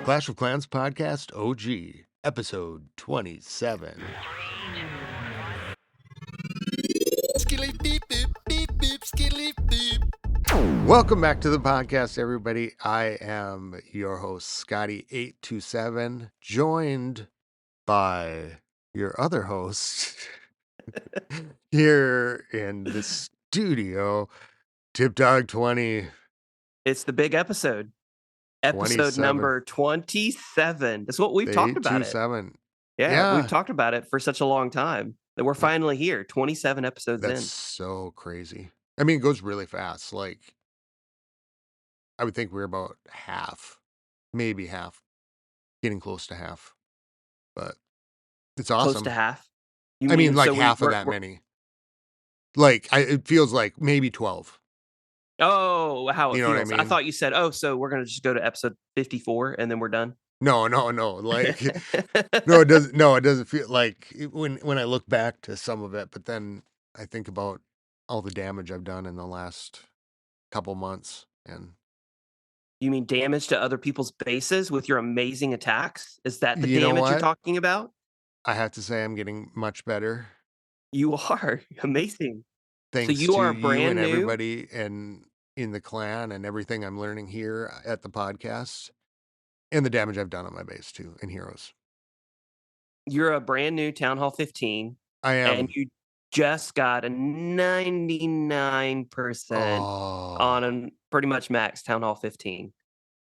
Clash of Clans Podcast OG, episode 27. Welcome back to the podcast, everybody. I am your host, Scotty827, joined by your other host here in the studio, TipDog20. It's the big episode. Episode 27. number 27. That's what we've talked about it. 827. Yeah, we've talked about it for such a long time that we're finally here, 27 episodes That's in. so crazy. I mean, it goes really fast. Like, I would think we're about half, maybe half, getting close to half. But it's awesome. Close to half? I mean, like half of that many. Like, it feels like maybe 12. Oh, how it You know feels. what I mean? I thought you said, so we're going to just go to episode 54 and then we're done. No. Like, no, it doesn't feel like when I look back to some of it, but then I think about all the damage I've done in the last couple months. And you mean damage to other people's bases with your amazing attacks? Is that the damage you're talking about? I have to say I'm getting much better. You are amazing. Thanks so you to are you brand and new? everybody and in the clan and everything I'm learning here at the podcast, and the damage I've done on my base too in heroes. You're a brand new Town Hall 15. I am. And you just got a 99% on a pretty much max Town Hall 15.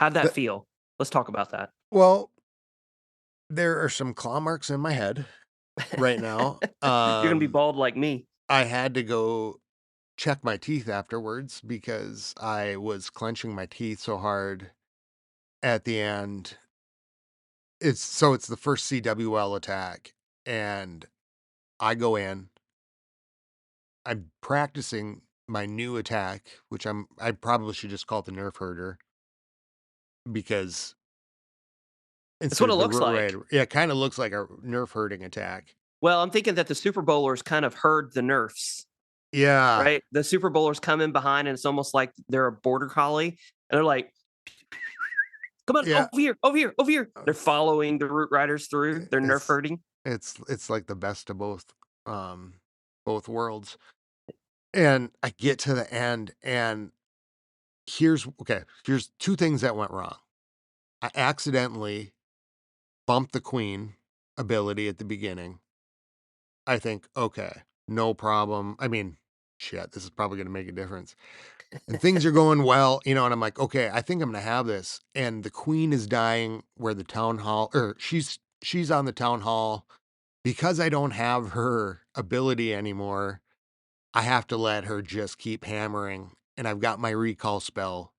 How'd that feel? Let's talk about that. Well, there are some claw marks in my head right now. You're going to be bald like me. I had to go check my teeth afterwards because I was clenching my teeth so hard at the end. It's the first CWL attack, and I go in. I'm practicing my new attack, which I probably should just call it the Nerf Herder, because that's what it looks like. Yeah, it kind of looks like a Nerf herding attack. Well, I'm thinking that the Super Bowlers kind of herd the Nerfs. Yeah. Right? The Super Bowlers come in behind, and it's almost like they're a border collie, and they're like, come on, over here. They're following the Root Riders through. They're Nerf herding. It's like the best of both worlds. And I get to the end, and here's two things that went wrong. I accidentally bumped the queen ability at the beginning. I think, okay, no problem. I mean, shit, this is probably going to make a difference. And things are going well, and I'm like, okay, I think I'm going to have this. And the queen is dying where the town hall, or she's on the town hall. Because I don't have her ability anymore, I have to let her just keep hammering. And I've got my recall spell,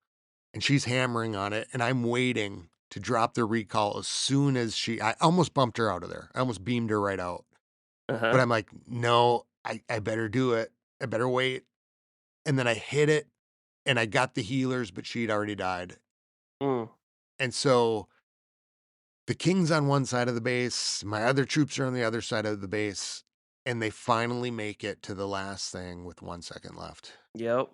and she's hammering on it, and I'm waiting to drop the recall as soon as I almost bumped her out of there. I almost beamed her right out. But I'm like, no, I better do it. I better wait. And then I hit it, and I got the healers, but she'd already died. And so the king's on one side of the base, my other troops are on the other side of the base, and they finally make it to the last thing with 1 second left. Yep.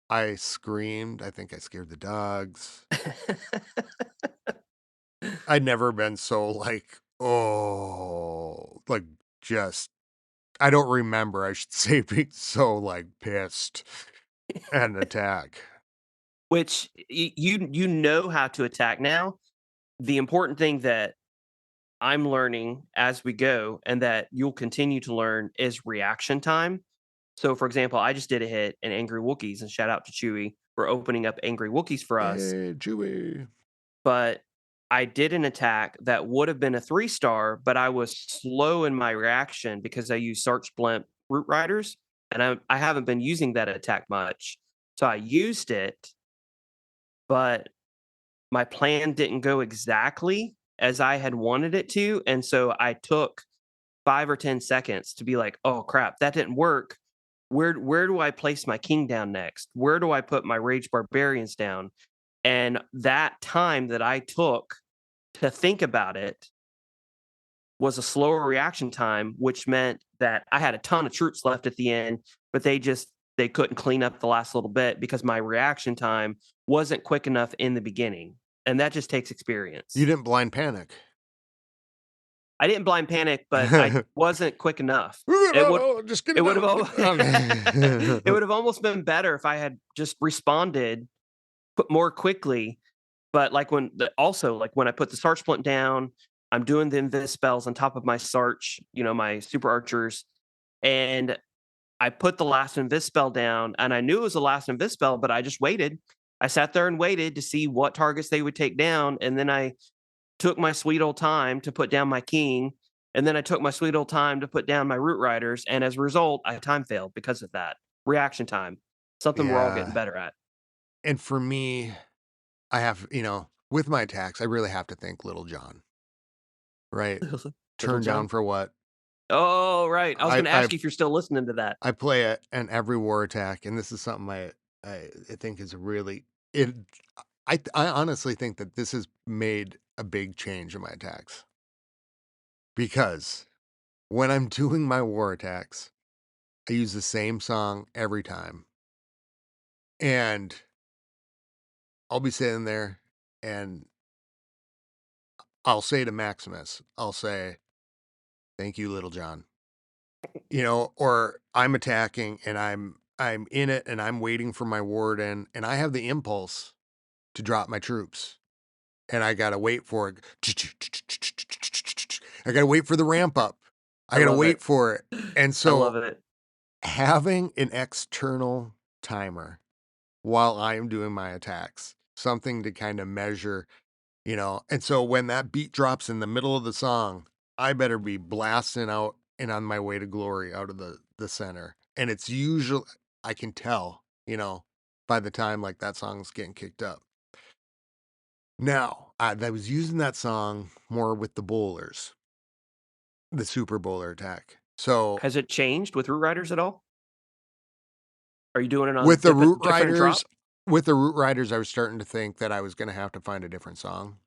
I screamed. I think I scared the dogs. I'd never been so I don't remember, I should say, being so pissed at an attack. Which you know how to attack now. The important thing that I'm learning as we go, and that you'll continue to learn, is reaction time. So, for example, I just did a hit in Angry Wookiees, and shout out to Chewy for opening up Angry Wookiees for us. Hey, Chewy. But I did an attack that would have been a 3-star, but I was slow in my reaction because I used Search Blimp Root Riders, and I haven't been using that attack much. So I used it, but my plan didn't go exactly as I had wanted it to. And so I took 5 or 10 seconds to be like, oh crap, that didn't work. Where do I place my king down next? Where do I put my Rage Barbarians down? And that time that I took to think about it was a slower reaction time, which meant that I had a ton of troops left at the end, but they couldn't clean up the last little bit because my reaction time wasn't quick enough in the beginning. and that just takes You experience. didn't blind panic. I didn't blind panic, but I wasn't quick enough. It would Just get it it would have out. al Get it it out. would have almost been better if I had just responded more quickly. But, like, like, when I put the Sarch blunt down, I'm doing the invis spells on top of my Sarch, my super archers, and I put the last invis spell down, and I knew it was the last invis spell, but I just waited. I sat there and waited to see what targets they would take down, and then I took my sweet old time to put down my king, and then I took my sweet old time to put down my root riders, and as a result, I time failed because of that. Reaction time, something we're all getting Yeah. better at. And for me, I have, with my attacks, I really have to thank Little John, right? Little Turn down John? for what? Oh, right. I was I gonna I ask you if you're still listening to that. I play it in every war attack, and this is something I think is really it. I honestly think that this has made a big change in my attacks because when I'm doing my war attacks, I use the same song every time, and I'll be sitting there, and I'll say to Maximus, I'll say, "Thank you, Little John." Or I'm attacking and I'm in it and I'm waiting for my ward in, and I have the impulse to drop my troops. And I gotta wait for it. I gotta wait for the ramp up. I I gotta love wait it. for it. And I love so it. having an external timer while I am doing my attacks, something to kind of measure, and so when that beat drops in the middle of the song, I better be blasting out and on my way to glory out of the center. And it's usually I can tell, by the time like that song's getting kicked up. Now, I was using that song more with the bowlers, the super bowler attack. So Has it changed with Root Riders at all? Are you doing it on with the root different riders, drop? I was starting to think that I was going to have to find a different song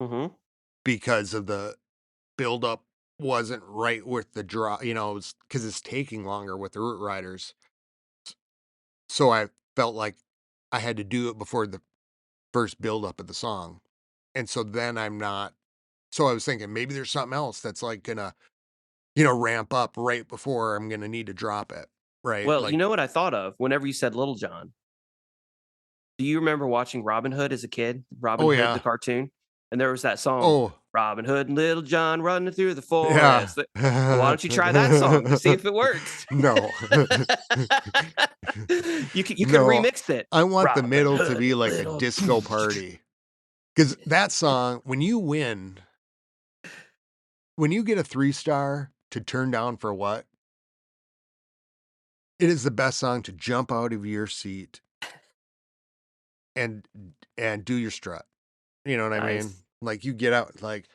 Mhm. because of the buildup wasn't right with the draw, because it's taking longer with the root riders. So I felt like I had to do it before the first buildup of the song. And so then I'm not. So I was thinking maybe there's something else that's like gonna ramp up right before I'm gonna need to drop it, right? Well, you Like, know what I thought of whenever you said Little John? Do you remember watching Robin Hood as a kid? Robin oh Hood, the yeah, cartoon? And there was that song, oh Robin Hood and Little John running through the yeah. forest. Well, why don't you try that song to see if it works? No, You could no, remix it. I want the Robin middle to Hood be and like a Little disco party because that song, when you get a 3 star to turn down for what, it is the best song to jump out of your seat and do your strut. You know what I mean? Nice. Like, you get out, like,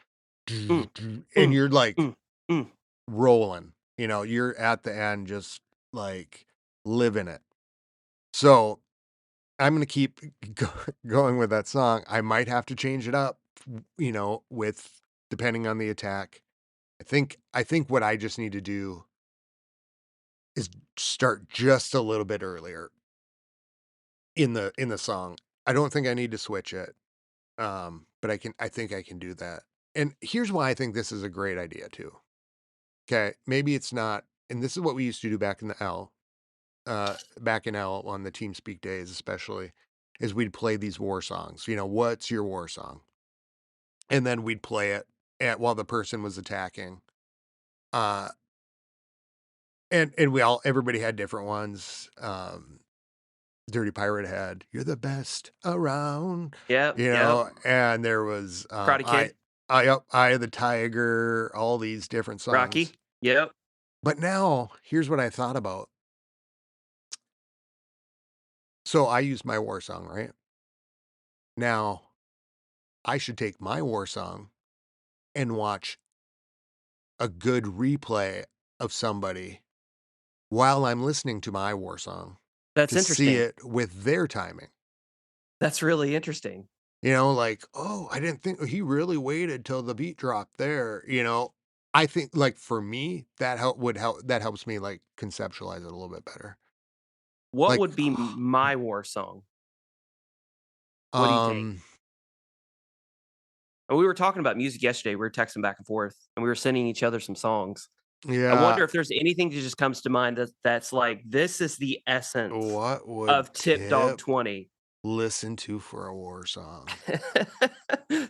Mm, and mm, you're, like, mm, mm. rolling, you're at the end just, like, living it. So, I'm gonna keep go going with that song. I might have to change it up, with depending on the attack. I think what I just need to do is start just a little bit earlier in the song. I don't think I need to switch it. But I think I can do that. And here's why I think this is a great idea too. Okay. Maybe it's not, and this is what we used to do back in L on the team speak days, especially, is we'd play these war songs. What's your war song? And then we'd play it while the person was attacking. Uh, and everybody had different ones. Dirty Pirate had "You're the best around," Yep, yep. and there was Karate Kid, Eye of the Tiger, all these different songs. Rocky. Yep. But now, here's what I thought about. So I used my war song, right? Now I should take my war song and watch a good replay of somebody while I'm listening to my war song That's to see interesting. it with their timing. That's really interesting. Like, "Oh, I didn't think he really waited till the beat dropped there." I think, like, for me, that helps me, like, conceptualize it a little bit better. What Like, would be my war song? What do you think? um, And we were talking about music yesterday, we were texting back and forth, and we were sending each other some songs. I Yeah. wonder if there's anything that just comes to mind that's like, this is the essence What would of Tip Dog Tip 20. listen to for a war song?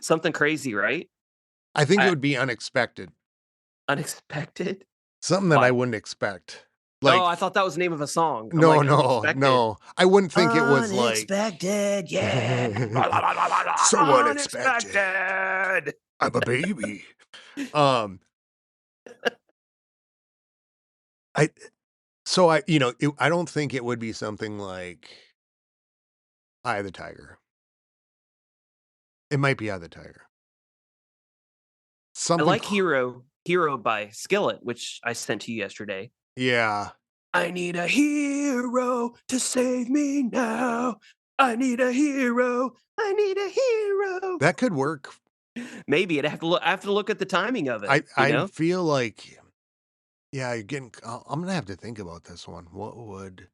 Something crazy, right? I think it I would be unexpected. unexpected? Something that I Why? wouldn't expect. Oh, Like, I thought that was the name of a song. I'm no, like, no, unexpected. no. I wouldn't think it was like Unexpected, yeah. so unexpected. Unexpected. I'm a baby. Um, I so I I don't think it would be something like Eye of the Tiger. It might be Eye of the Tiger. I Something like cl Hero by Skillet, which I sent to you yesterday. Yeah. I need a hero to save me now. I need a hero. I need a hero. That could work. Maybe I have to look at the timing of it, you I know? feel like yeah, you're getting I'm gonna have to think about this one. What would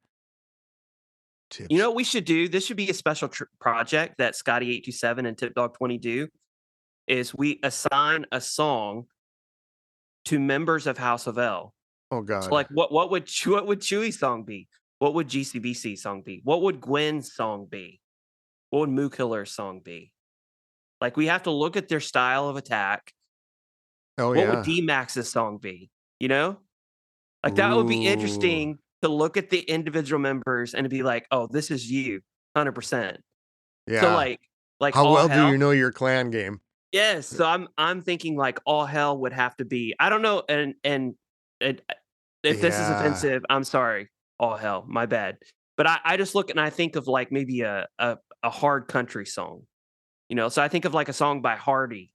You know tips what we should do? This should be a special project that Scotty 827 and Tip Dog 20 do, is we assign a song to members of House of L. Oh So, god. like, what would Chewie's song be? What would GCBC's song be? What would Gwen's song be? What would Moo Killer's song be? Like, we have to look at their style of attack. Oh, What would yeah. D-Max's song be, you know? Like, that would be Ooh. interesting to look at the individual members and to be like, "Oh, this is you, 100%." So, Yeah. like, How All well do you Hell. know your clan game? Yes, so I'm thinking, like, All Hell would have to be, I don't know, and if this is Yeah. offensive, I'm sorry, All Hell, my bad. But I just look and I think of, like, maybe a hard country song, you know? So I think of, like, a song by Hardy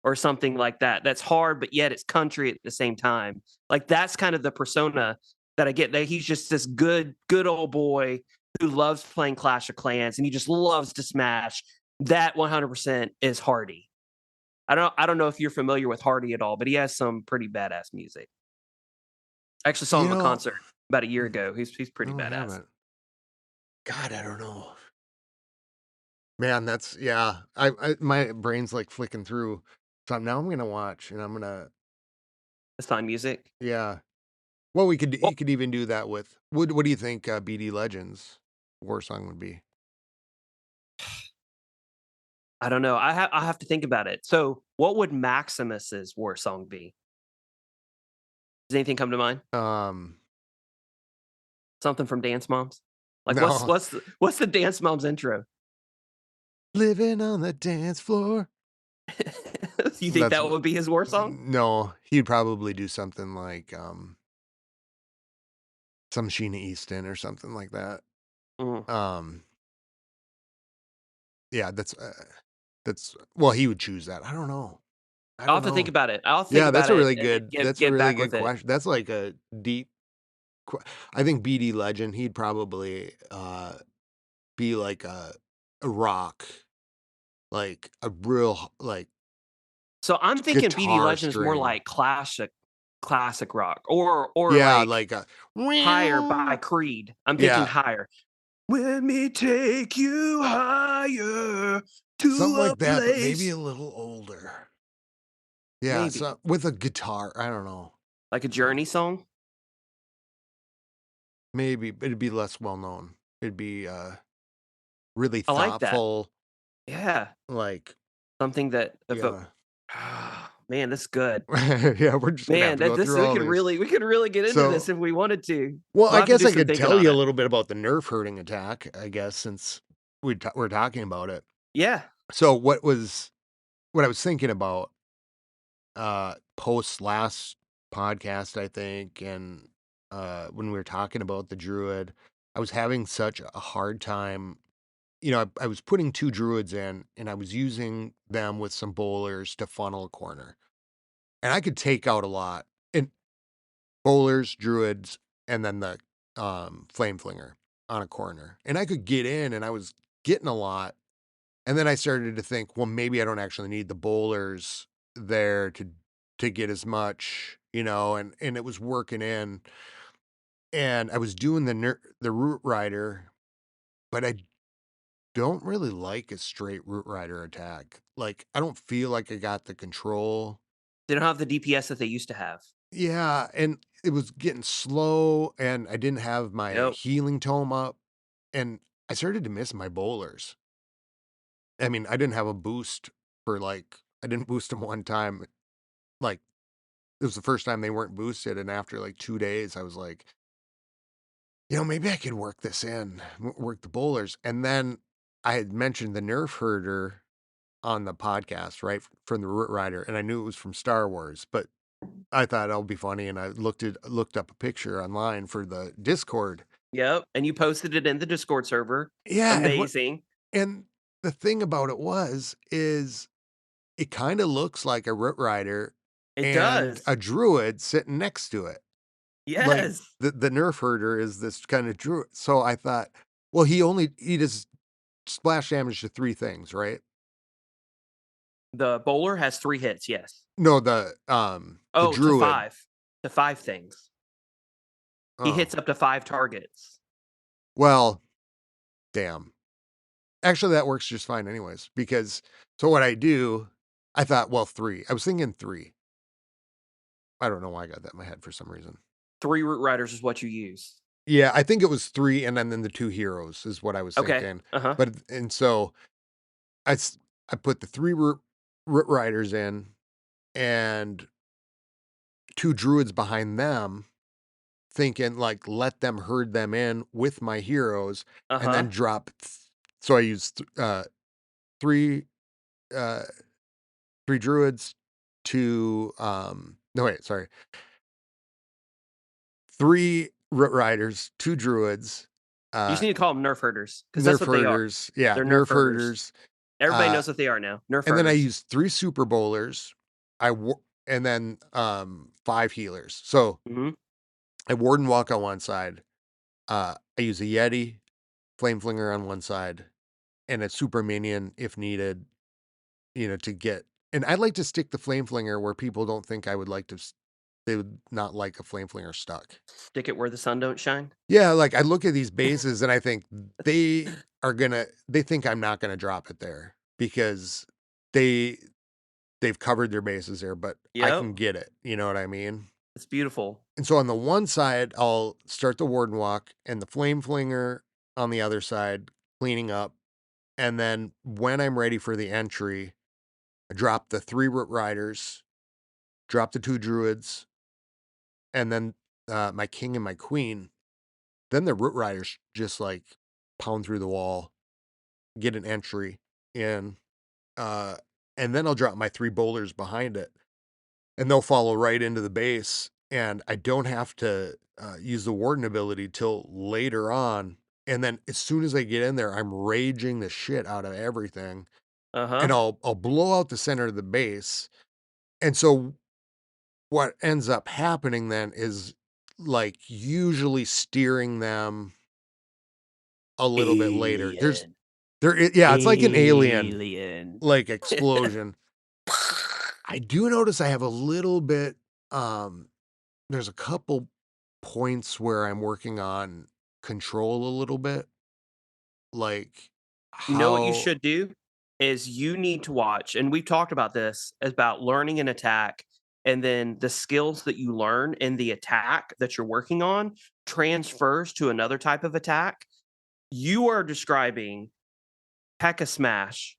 or something like that, that's hard, but yet it's country at the same time. Like, that's kind of the persona that I get, that he's just this good old boy who loves playing Clash of Clans, and he just loves to smash. That 100% is Hardy. I don't know if you're familiar with Hardy at all, but he has some pretty badass music. I actually saw him You in a know concert about a year ago. He's pretty no, I badass. haven't. God, I don't know. Man, that's yeah. I my brain's, like, flicking through. So now I'm gonna watch, and I'm gonna It's fine music. yeah. Well, we could Well, you could even do that with what do you think, BD Legends war song would be? I don't know. I have to think about it. So, what would Maximus's war song be? Does anything come to mind? Um, Something from Dance Moms? Like, no. what's the Dance Moms intro? Living on the dance floor. You think That's that would be his war song? no, he'd probably do something like, some Sheena Easton or something like that. Mm. Um, yeah, that's well, he would choose that. I don't know. I I'll don't have to think know. about it. I'll think Yeah, about it and then that's a get really back good with it. question. That's like a deep I think BD Legend, he'd probably, be like a rock, like a real like So, I'm thinking BD guitar Legend is more string. like classic rock or Yeah, like like a Higher by Creed. I'm thinking yeah, Higher. Let me take you higher something to a like that, but maybe place. a little older. Yeah, Maybe. so with a guitar, I don't know. Like a So Journey song? maybe but it'd be less well known. It'd be really I like that. thoughtful, Yeah. like Something that evoke. yeah. Man, that's good. Yeah, we're just gonna have Man, to that go this through all this. we could really get into this So, if we wanted to. well, We'll I have to guess do I some could thinking tell on you a it. little bit about the nerf herding attack, I guess, since we're talking about it. Yeah. So what I was thinking about, post last podcast, I think, and, when we were talking about the druid, I was having such a hard time I was putting 2 druids in, and I was using them with some bowlers to funnel a corner, and I could take out a lot, and bowlers, druids, and then the, flame flinger on a corner, and I could get in, and I was getting a lot, and then I started to think, well, maybe I don't actually need the bowlers there to get as much, and it was working in, and I was doing the root rider, but I don't really like a straight Root Rider attack. Like, I don't feel like I got the control. They don't have the DPS that they used to have. Yeah, and it was getting slow, and I didn't have my Yep. healing tome up, and I started to miss my bowlers. I mean, I didn't have a boost for, like I didn't boost them one time, like, it was the first time they weren't boosted, and after, like, 2 days, I was like, maybe I could work this in, work the bowlers, and then I had mentioned the Nerf herder on the podcast, right, from the Root Rider, and I knew it was from Star Wars, but I thought it'll be funny, and I looked up a picture online for the Discord. Yep, and you posted it in the Discord server. Yeah, Amazing. and the thing about it is it kinda looks like a Root Rider It and does. a druid sitting next to it. Like, Yes. the Nerf herder is this kinda druid, so I thought, well, he does splash damage to 3 things, right? The bowler has 3 hits, yes. No, the Oh, to druid. 5. To 5 things. He Oh, hits up to 5 targets. well, damn. Actually, that works just fine anyways, because so what I thought, well, 3. I was thinking 3. I don't know why I got that in my head for some reason. 3 root riders is what you use. Yeah, I think it was 3 and then the 2 heroes is what I was Okay. thinking. Uh-huh. But and so I s I put the 3 root riders in and 2 druids behind them, thinking, like, let them herd them in with my heroes and Uh-huh. then drop so I used 3, uh 3 druids, 2, no, wait, sorry. 3 root riders, 2 druids, You just uh, need to call them nerf herders because that's nerf what they are. herders, yeah, They're nerf nerf herders. herders, Everybody uh, knows what they are now. Nerf and then I herders. used 3 super bowlers. I wa and then, 5 healers. So, Mhm. I Warden Walk on one side, I use a Yeti, Flame Flinger on one side, and a super minion if needed, to get and I'd like to stick the Flame Flinger where people don't think I would like to they would not like a Flame Flinger stuck. Stick it where the sun don't shine. Yeah, like, I look at these bases and I think they think I'm not gonna drop it there because they they've covered their bases there, but I Yep. can get it, you know what I mean? It's beautiful. And so on the one side, I'll start the Warden Walk and the Flame Flinger on the other side, cleaning up, and then when I'm ready for the entry, I drop the 3 Root Riders, drop the 2 Druids, and then, my King and my Queen. Then the Root Riders just, like, pound through the wall, get an entry in, uh, and then I'll drop my 3 boulders behind it, and they'll follow right into the base, and I don't have to, use the Warden ability till later on, and then as soon as I get in there, I'm raging the shit out of everything, and Uh-huh. I'll blow out the center of the base, and so what ends up happening then is, like, usually steering them a little bit later. Alien. Yeah, it's like an alien, Alien. like, explosion. I do notice I have a little bit, um there's a couple points where I'm working on control a little bit, like You know what you how should do? Is you need to watch, and we've talked about this, about learning an attack, and then the skills that you learn in the attack that you're working on transfers to another type of attack. You are describing P.E.K.K.A. Smash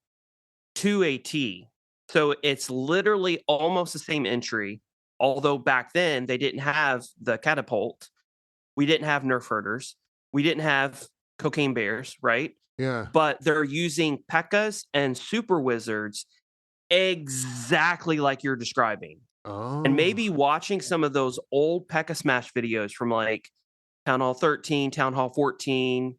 to a T. So it's literally almost the same entry, although back then they didn't have the catapult. We didn't have nerf herders. We didn't have cocaine bears, right? yeah. But they're using P.E.K.K.A.s and super wizards exactly like you're describing. And Oh, maybe watching some of those old P.E.K.K.A. Smash videos from like Town Hall 13, Town Hall 14,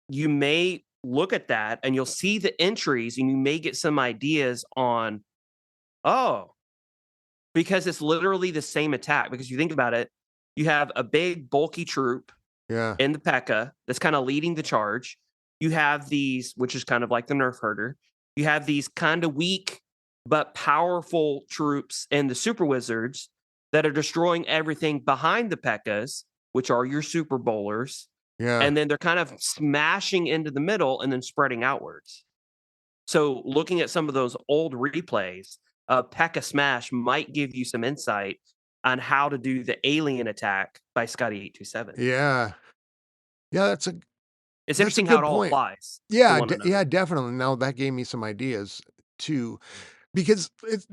you may look at that and you'll see the entries and you may get some ideas on, oh, because it's literally the same attack. Because you think about it, you have a big bulky troop yeah, in the P.E.K.K.A. that's kind of leading the charge. You have these, which is kind of like the nerf herder. You have these kind of weak but powerful troops and the super wizards that are destroying everything behind the P.E.K.K.A.s, which are your super bowlers. Yeah. and then they're kind of smashing into the middle and then spreading outwards. So looking at some of those old replays, Pekka Smash might give you some insight on how to do the alien attack by Scotty 827. Yeah. Yeah, It's that's a interesting how it good all point. applies to Yeah, one yeah, another. definitely. Now that gave me some ideas too, because it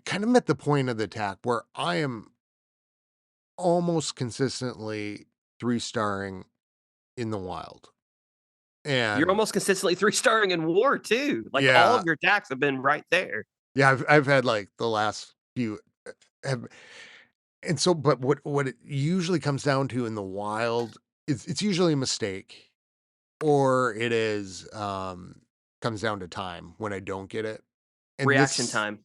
kind of met the point of the attack where I am almost consistently 3-starring in the wild. You're And almost consistently three-starring in war too. Like all yeah, of your attacks have been right there. yeah, I've had like the last few have, and so but what it usually comes down to in the wild is it's usually a mistake, or it is comes down to time when I don't get it. And Reaction this time.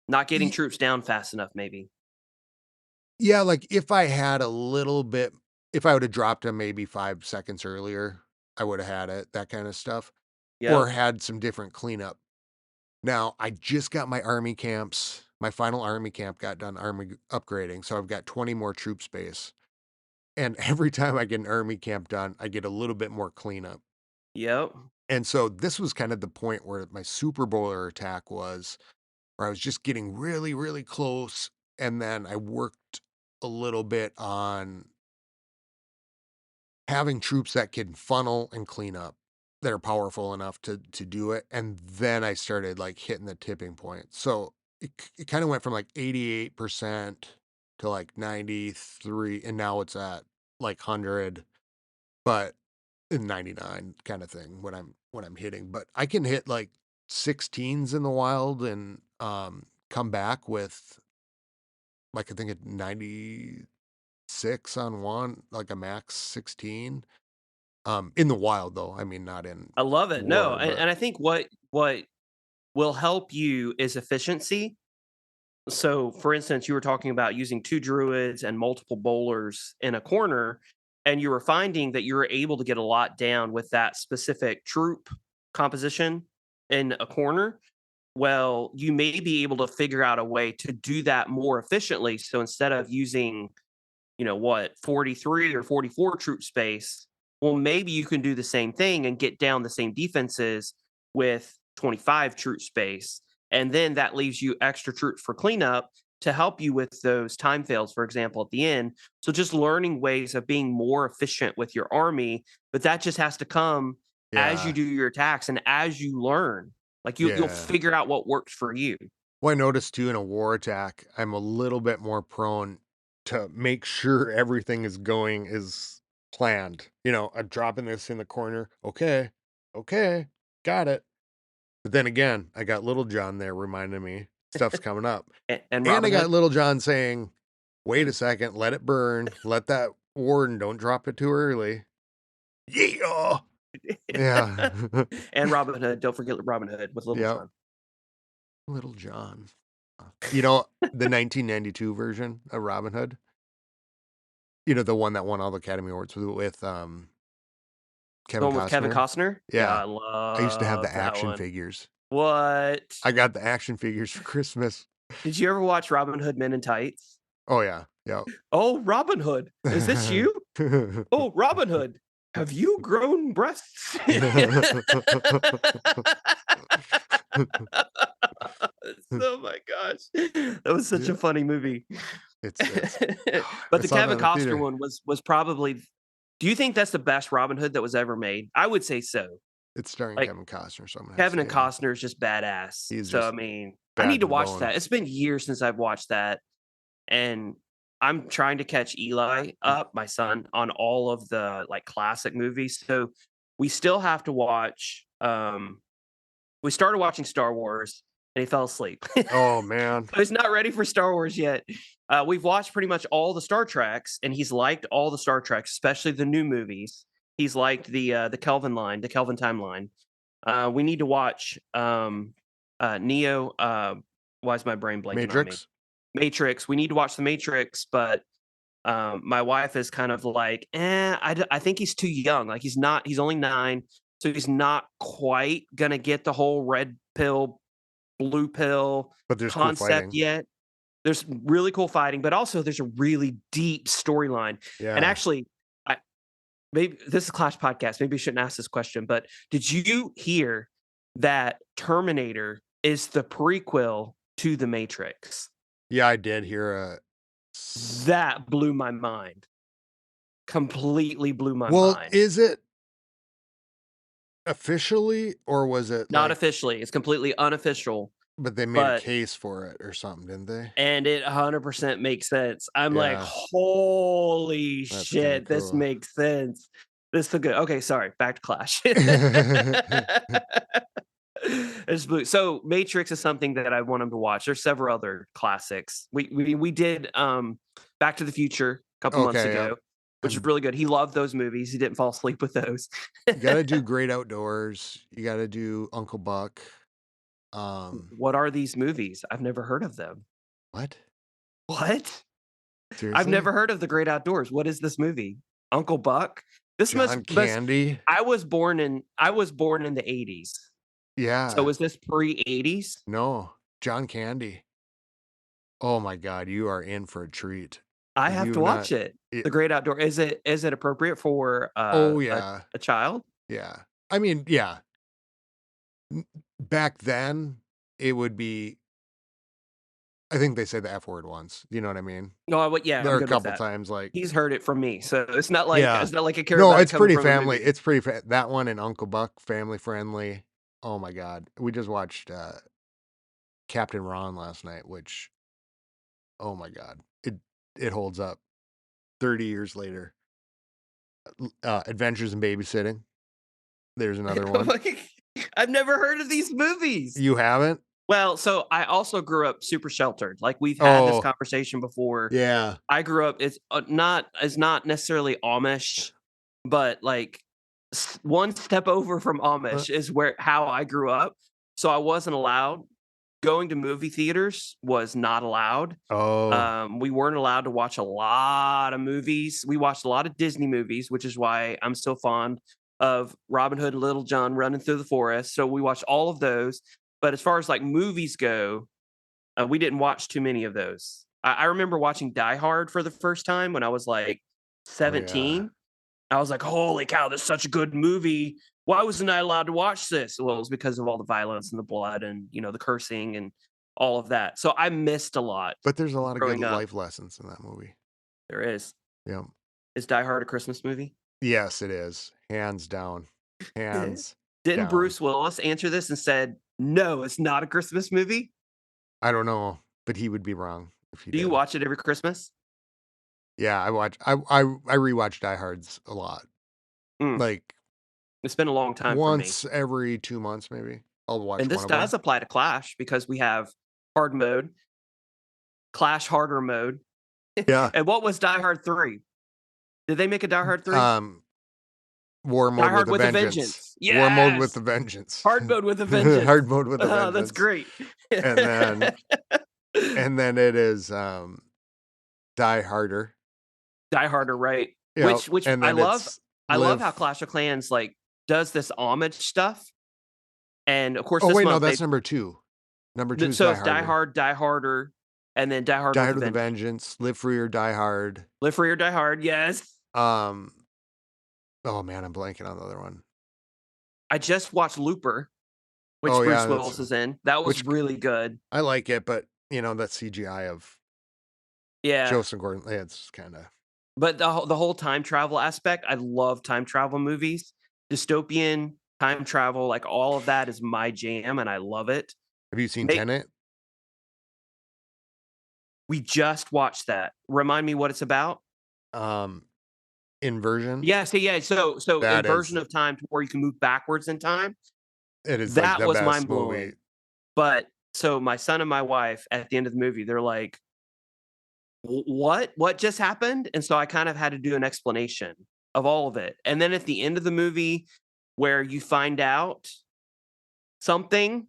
Not getting y- troops down fast enough, maybe. yeah, like if I had a little bit, if I would have dropped him maybe 5 seconds earlier, I would have had it, that kind of stuff, or Yep. had some different cleanup. Now, I just got my army camps. My final army camp got done army upgrading, so I've got 20 more troop space. And every time I get an army camp done, I get a little bit more cleanup. Yep. And so this was kind of the point where my super bowler attack was, where I was just getting really, really close. And then I worked a little bit on having troops that can funnel and clean up, that are powerful enough to do it, and then I started, like, hitting the tipping point. So it kinda went from, like, 88% to, like, 93, and now it's at, like, 100, but in 99 kinda thing when I'm hitting, but I can hit, like, 16s in the wild and, come back with, like, I think at 96 on one, like, a max 16. In the wild though, I mean, not in I love it. No, war, but and I think what will help you is efficiency. So, for instance, you were talking about using 2 druids and multiple bowlers in a corner, and you were finding that you were able to get a lot down with that specific troop composition in a corner. Well, you may be able to figure out a way to do that more efficiently. So instead of using, 43 or 44 troop space, well, maybe you can do the same thing and get down the same defenses with 25 troop space. And then that leaves you extra troops for cleanup to help you with those time fails, for example, at the end. So just learning ways of being more efficient with your army, but that just has to come as you yeah, do your attacks and as you learn. Like you'll yeah. figure out what works for you. Well, I noticed too in a war attack, I'm a little bit more prone to make sure everything is going as planned. I'm dropping this in the corner. Okay, okay, got it. But then again, I got Little John there reminding me stuff's coming up. And And I Robin got Hood. Little John saying, wait a second, let it burn. Let that warden, don't drop it too early. Yeah. Yeah. And Robin Hood, don't forget Robin Hood with Little Yep. John. Little John. The 1992 version of Robin Hood? The one that won all the Academy Awards with, The Kevin one with Kevin Costner? Costner? Yeah, Yeah. I I used to have love the that action one. figures. What? I got the action figures for Christmas. Did you ever watch Robin Hood Men in Tights? Oh, yeah. Yep. "Oh, Robin Hood, is this you? Oh, Robin Hood, have you grown breasts?" Oh my gosh. That was such a Yeah. funny movie. It's But I the saw that Kevin in the Costner theater. one was probably, do you think that's the best Robin Hood that was ever made? I would say so. It's starring Like, Kevin Costner, so I'm gonna have to Kevin say, and yeah. Costner is just badass. He's So, I just mean, I need bad to to the watch bone. that. It's been years since I've watched that, and I'm trying to catch Eli up, my son, on all of the, like, classic movies. So, we still have to watch, we started watching Star Wars, and he fell asleep. Oh, man. He's not ready for Star Wars yet. We've watched pretty much all the Star Treks, and he's liked all the Star Treks, especially the new movies. He's liked the Kelvin line, the Kelvin timeline. We need to watch Neo. Why is my brain blanking on me? Matrix? Matrix. We need to watch the Matrix, but my wife is kind of like, I think he's too young. Like he's not. He's only 9, so he's not quite gonna get the whole red pill, blue pill But there's cool concept fighting. yet. There's really cool fighting, but also there's a really deep storyline. And Yeah. actually, maybe this is a Clash podcast. Maybe you shouldn't ask this question, but did you hear that Terminator is the prequel to The Matrix? Yeah, I did hear a That blew my mind. Completely blew my well, mind. is it officially or was it Not like officially. It's completely unofficial, but they made a but case for it or something, didn't they? and it 100% makes sense. I'm like, Yeah, "Holy that's kinda shit, this cool. makes sense." This is so good. Okay, sorry, back to Clash. It's blue. So Matrix is something that I want him to watch. There's several other classics. We did Back to the Future a couple months Okay, yep. ago, which is And really good. He loved those movies. He didn't fall asleep with those. you gotta do Great Outdoors, you gotta do Uncle Buck. What are these movies? I've never heard of them. What? What? I've Seriously? never heard of The Great Outdoors. What is this movie? Uncle Buck? This John must Candy? I was born in the 80s. So Yeah. was this pre-80s? No, John Candy. Oh my god, you are in for a treat. I If have to you've not watch it. it The Great Outdoor is it appropriate for, oh, yeah, a child? yeah. I mean, yeah, back then, it would be I think they say the F word once, you know what I mean? No, yeah, There I'm are a good with couple that. times, like He's heard it from me, so yeah. it's not like I care No, about it it's coming pretty from a family movie. it's pretty fa that one and Uncle Buck, family friendly. Oh my god. We just watched, Captain Ron last night, which, oh my god, it holds up 30 years later. Adventures in Babysitting, there's another one. Like, I've never heard of these movies. You haven't? Well, so I also grew up super sheltered. Like, we've had this Oh, conversation before. yeah. I grew up it's not necessarily Amish, but, like, one step over from Uh, Amish is where how I grew up. So I wasn't allowed. Going to movie theaters was not allowed. oh, We weren't allowed to watch a lot of movies. We watched a lot of Disney movies, which is why I'm so fond of Robin Hood and Little John running through the forest. So we watched all of those. But as far as like movies go, we didn't watch too many of those. I remember watching Die Hard for the first time when I was like oh, yeah. 17. I was like, holy cow, this is such a good movie. Why wasn't I allowed to watch this? Well, it was because of all the violence and the blood and, the cursing and all of that. So I missed a lot But there's a lot of good growing up. life lessons in that movie. There is. Yeah. Is Die Hard a Christmas movie? Yes, it is. Hands down. Hands Didn't down. Bruce Willis answer this and said, "No, it's not a Christmas movie"? I don't know, but he would be wrong if he Do you did. watch it every Christmas? Yeah, I rewatch Die Hards a lot. Mm, Like, it's been a long time for me. once every 2 months, maybe. I'll And watch one this of them. does apply to Clash because we have hard mode, Clash harder mode. Yeah. And what was Die Hard 3? Did they make a Die Hard 3? Um, War Die Mode with Hard a with a Vengeance. Vengeance. War Mode with Yes! a Vengeance. Hard mode with a vengeance. Hard Mode with a Oh, that's Vengeance. great. And then and then it is, Die Harder. Die Harder, right. Yep, Which and then it's I love how Live Clash of Clans, like, does this homage stuff, and, of course, oh, this wait, no, month that's number 2. Number 2 is so Die it's Die Harder. Hard, Die Harder, and then Die Hard Die with a Hard with a Vengeance. Vengeance, Live Free or Die Hard. Live Free or Die Hard, yes. Um, oh, man, I'm blanking on the other one. I just watched Looper, which Oh, yeah, Bruce that's Willis is in. That was which really good. I like it, but, that CGI of Yeah, Joseph Gordon, it's kinda but the whole time travel aspect, I love time travel movies. Dystopian, time travel, like, all of that is my jam, and I love it. have you seen Make Tenet? We just watched that. Remind me what it's about? Um, Inversion? Yeah, yeah, so That inversion is of time to where you can move backwards in time, it is, like, that the was best mind movie. blowing. But so my son and my wife at the end of the movie, they're like, What? What just happened?" And so I kind of had to do an explanation of all of it. And then at the end of the movie where you find out something,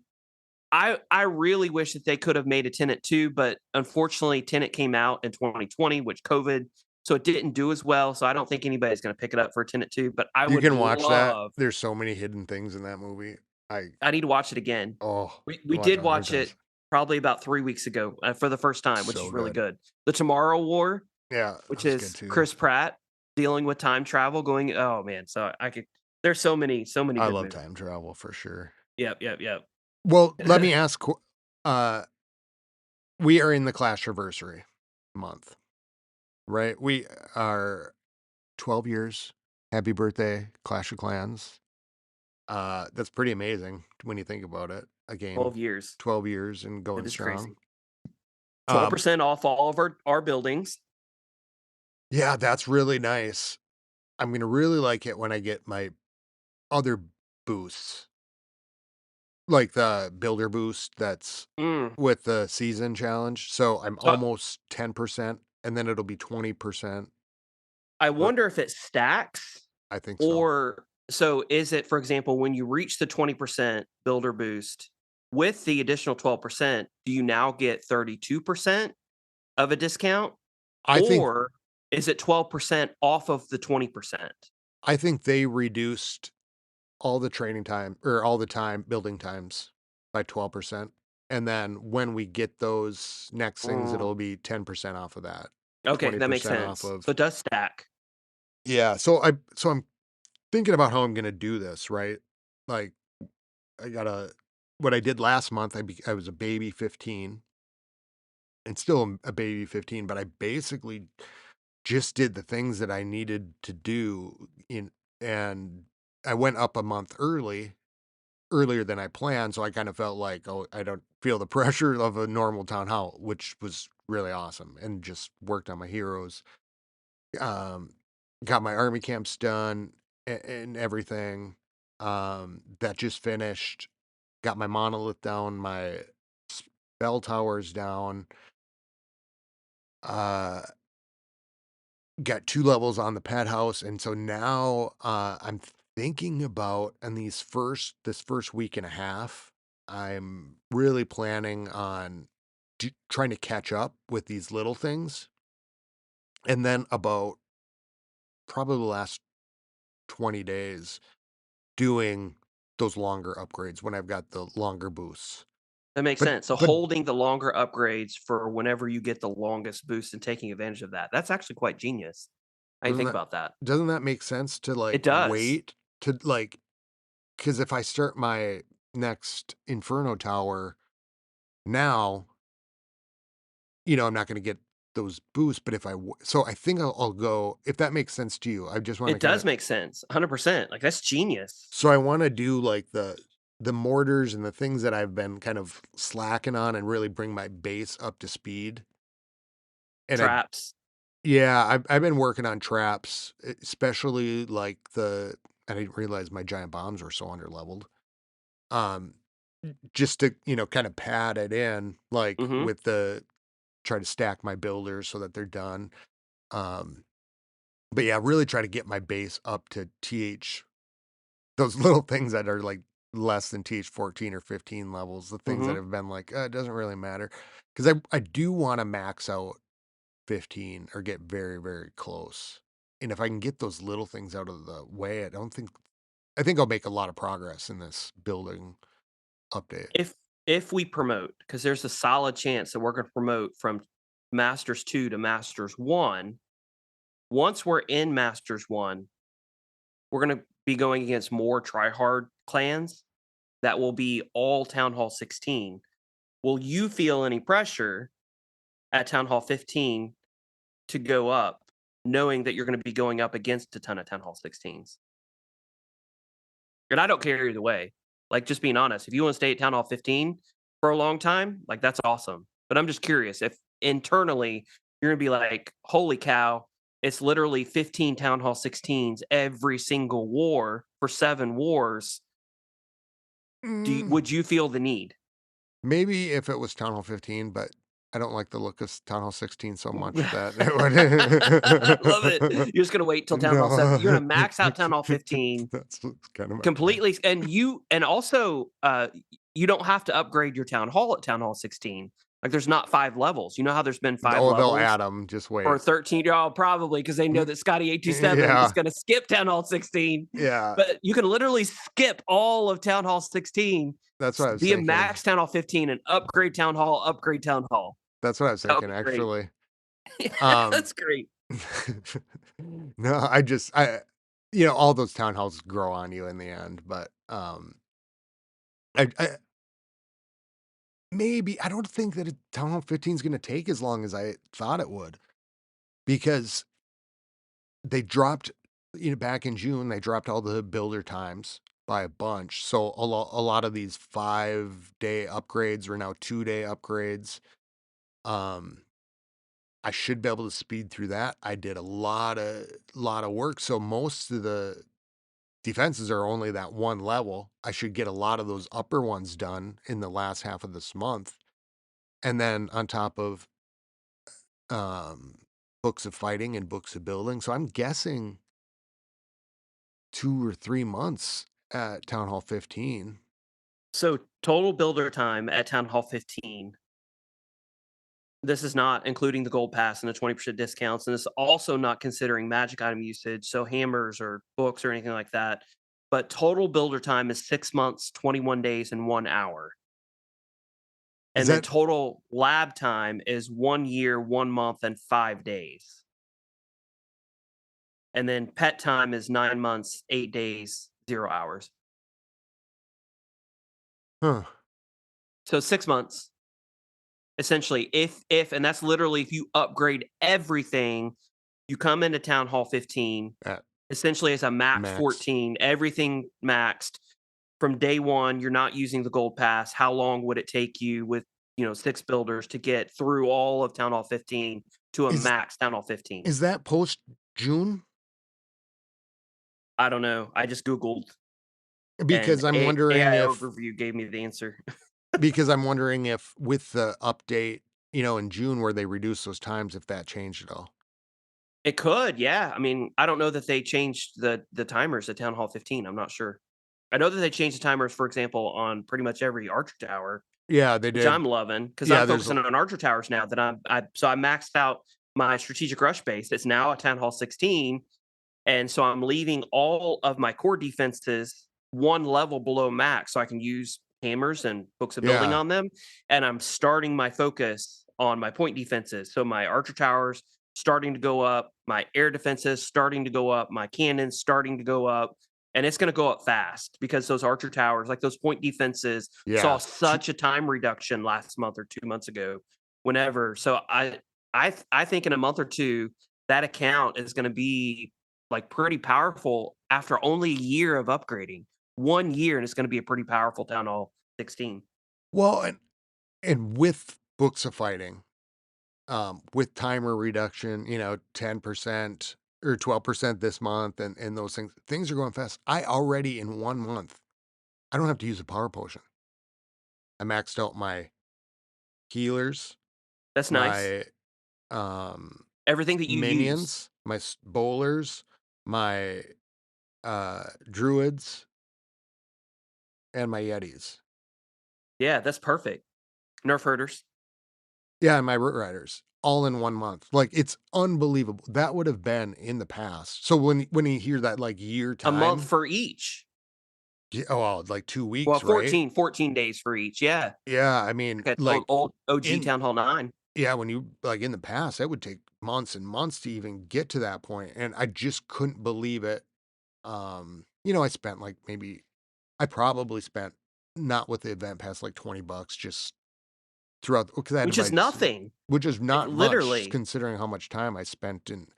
I really wish that they could have made a Tenet 2, but unfortunately Tenet came out in 2020, which COVID, so it didn't do as well. So I don't think anybody's gonna pick it up for Tenet 2, but I You would can watch that. love There's so many hidden things in that movie. I I need to watch it again. oh, We watch did it 100 watch it times. probably about 3 weeks ago, for the first time, which So is really good. good. The Tomorrow War, Yeah, that which was good is too. Chris Pratt, dealing with time travel going oh, man, so I could there's so many I good love movies. time travel for sure. Yep, yep, yep. Well, let me ask, uh, we are in the Clashiversary month, right? We are 12 years. Happy birthday, Clash of Clans. That's pretty amazing when you think about it. A game, 12 years. 12 years and It going is strong. crazy. Um, 12% off all of our buildings. yeah, that's really nice. I'm gonna really like it when I get my other boosts, like the builder boost that's Mm. with the season challenge. So I'm So almost 10%, and then it'll be 20%. I For wonder if it stacks I think so. or so is it, for example, when you reach the 20% builder boost with the additional 12%, do you now get 32% of a discount? I think Or is it 12% off of the 20%? I think they reduced all the training time or all the time building times by 12%. And then when we get those next things, Mm, it'll be 10% off of that, okay, that makes 20% off sense. So of it does stack. yeah. So I'm thinking about how I'm gonna do this, right? Like I gotta what I did last month, I was a baby 15 and still am a baby 15, but I basically just did the things that I needed to do in and I went up a month earlier than I planned, so I kind of felt like, "Oh, I don't feel the pressure of a normal town hall," which was really awesome, and just worked on my heroes. Um, got my army camps done and everything. That just finished. Got my monolith down, my bell towers down. Uh, got 2 levels on the pet house, and so now, I'm thinking about in this first week and a half, I'm really planning on trying to catch up with these little things, and then about probably the last 20 days doing those longer upgrades when I've got the longer boosts. That makes But sense. So but holding the longer upgrades for whenever you get the longest boost and taking advantage of that. That's actually quite genius. How you doesn't think that about that? doesn't that make sense to, like, It does. wait to, like, because if I start my next Inferno tower now, I'm not gonna get those boosts, but if so I think I'll go if that makes sense to you. I just wanna It kinda does make sense. 100%. Like that's genius. so I wanna do, like, the mortars and the things that I've been kind of slacking on and really bring my base up to speed, and I Traps. yeah, I've been working on traps, especially, like, I didn't realize my giant bombs were so underleveled. Um, just to, kinda pad it in, like, Mhm. with the try to stack my builders so that they're done. Um, but yeah, really try to get my base up to TH those little things that are like less than TH 14 or 15 levels, the things that Mhm. have been like, it doesn't really matter. Because I do want to max out 15 or get very, very close. And if I can get those little things out of the way, I think I'll make a lot of progress in this building update. If we promote, because there's a solid chance that we're gonna promote from Masters 2 to Masters 1. Once we're in Masters 1, we're gonna be going against more tryhard clans that will be all Town Hall 16. Will you feel any pressure at Town Hall 15 to go up, knowing that you're gonna be going up against a ton of Town Hall 16s? And I don't care either way. Like, just being honest, if you wanna stay at Town Hall 15 for a long time, like, that's awesome. But I'm just curious if internally you're gonna be like, "Holy cow, it's literally 15 Town Hall 16s every single war for 7 wars." Mm, Would you feel the need? maybe if it was Town Hall 15, but I don't like the look of Town Hall 16 so much that it I love it. would. You're just gonna wait till Town Hall 7 you're No. gonna max out Town Hall 15 That's kind of my plan. completely and also, you don't have to upgrade your Town Hall at Town Hall 16. Like, there's not 5 levels. You know how there's been 5 Oh, they'll add levels them. Just for wait. 13 oh, probably because they know Mm, that Scotty 827 is yeah, gonna skip Town Hall 16, yeah, but you can literally skip all of Town Hall 16, that's what I was be a thinking. max Town Hall 15, and upgrade Town Hall, upgrade Town Hall. That's what I was That would thinking, be great. actually. Yeah, Um, that's great. No, all those town halls grow on you in the end, but, I maybe I don't think that a town hall 15 is gonna take as long as I thought it would, because they dropped back in June, they dropped all the builder times by a bunch, so a lot of these 5-day upgrades are now 2-day upgrades. Um, I should be able to speed through that. I did a lot of work, so most of the defenses are only that one level. I should get a lot of those upper ones done in the last half of this month, and then on top of, um, books of fighting and books of building, so I'm guessing 2 or 3 months at Town Hall 15. So total builder time at Town Hall 15. This is not including the gold pass and the 20% discounts, and this is also not considering magic item usage, so hammers or books or anything like that. But total builder time is 6 months, 21 days, and 1 hour. Is And then that total lab time is 1 year, 1 month, and 5 days. And then pet time is 9 months, 8 days, 0 hours. huh, So 6 months, essentially, if and that's literally if you upgrade everything, you come into Town Hall 15, at essentially as a max max. 14, everything maxed. From day 1, you're not using the gold pass. How long would it take you with, 6 builders to get through all of Town Hall 15 to a Is max Town Hall 15? is that post June? I don't know. I just Googled and Because I'm wondering AI if overview gave me the answer. with the update, in June where they reduced those times, if that changed at all. It could, yeah. I mean, I don't know that they changed the timers at Town Hall 15. I'm not sure. I know that they changed the timers, for example, on pretty much every Archer Tower, Yeah, they which I'm did. loving because 'cause I'm Yeah, there's a focusing on Archer Towers now that I maxed out my strategic rush base. It's now at Town Hall 16, and so I'm leaving all of my core defenses one level below max so I can use hammers and books of building yeah, on them. And I'm starting my focus on my point defenses. So my archer towers starting to go up, my air defenses starting to go up, my cannons starting to go up. And it's going to go up fast because those archer towers, like those point defenses, saw yeah. such a time reduction last month or 2 months ago. Whenever, so I think in a month or two, that account is going to be like pretty powerful after only a year of upgrading. 1 year, and it's gonna be a pretty powerful Town Hall 16. Well, and with books of fighting, with timer reduction, 10% or 12% this month and those things are going fast. I already in 1 month, I don't have to use a power potion. I maxed out my healers, That's nice. my, um, Everything that you use. minions, my bowlers, my, druids, and my yetis. Yeah, that's perfect. Nerf herders. Yeah, and my root riders all in 1 month. Like, it's unbelievable. That would have been in the past. So when you hear that, like, year A month time, for each. oh, like 2 Well, weeks, right? 14 days for each, yeah. Yeah, I mean, Like a like, old OG in Town Hall 9. yeah, when you like, in the past, that would take months and months to even get to that point, and I just couldn't believe it. I spent, like, I probably spent, not with the event pass, like, $20 just throughout because I had to Which buy is s nothing. which is Like, not much literally. considering how much time I spent in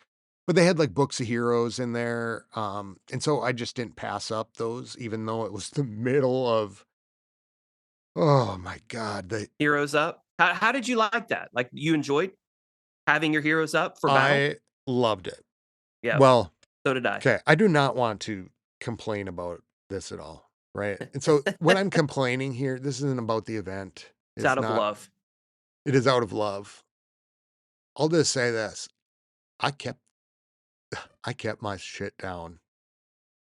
but they had, like, books of heroes in there, and so I just didn't pass up those even though it was the middle of oh my god, Heroes up. How did you like that? Like, you enjoyed having your heroes up for battle? I loved it. Yep, Well, so did I. okay, I do not want to complain about this at all, right? And so when I'm complaining here, this isn't about the event. It's It's out of not love. it is out of love. I'll just say this, I kept I kept my shit down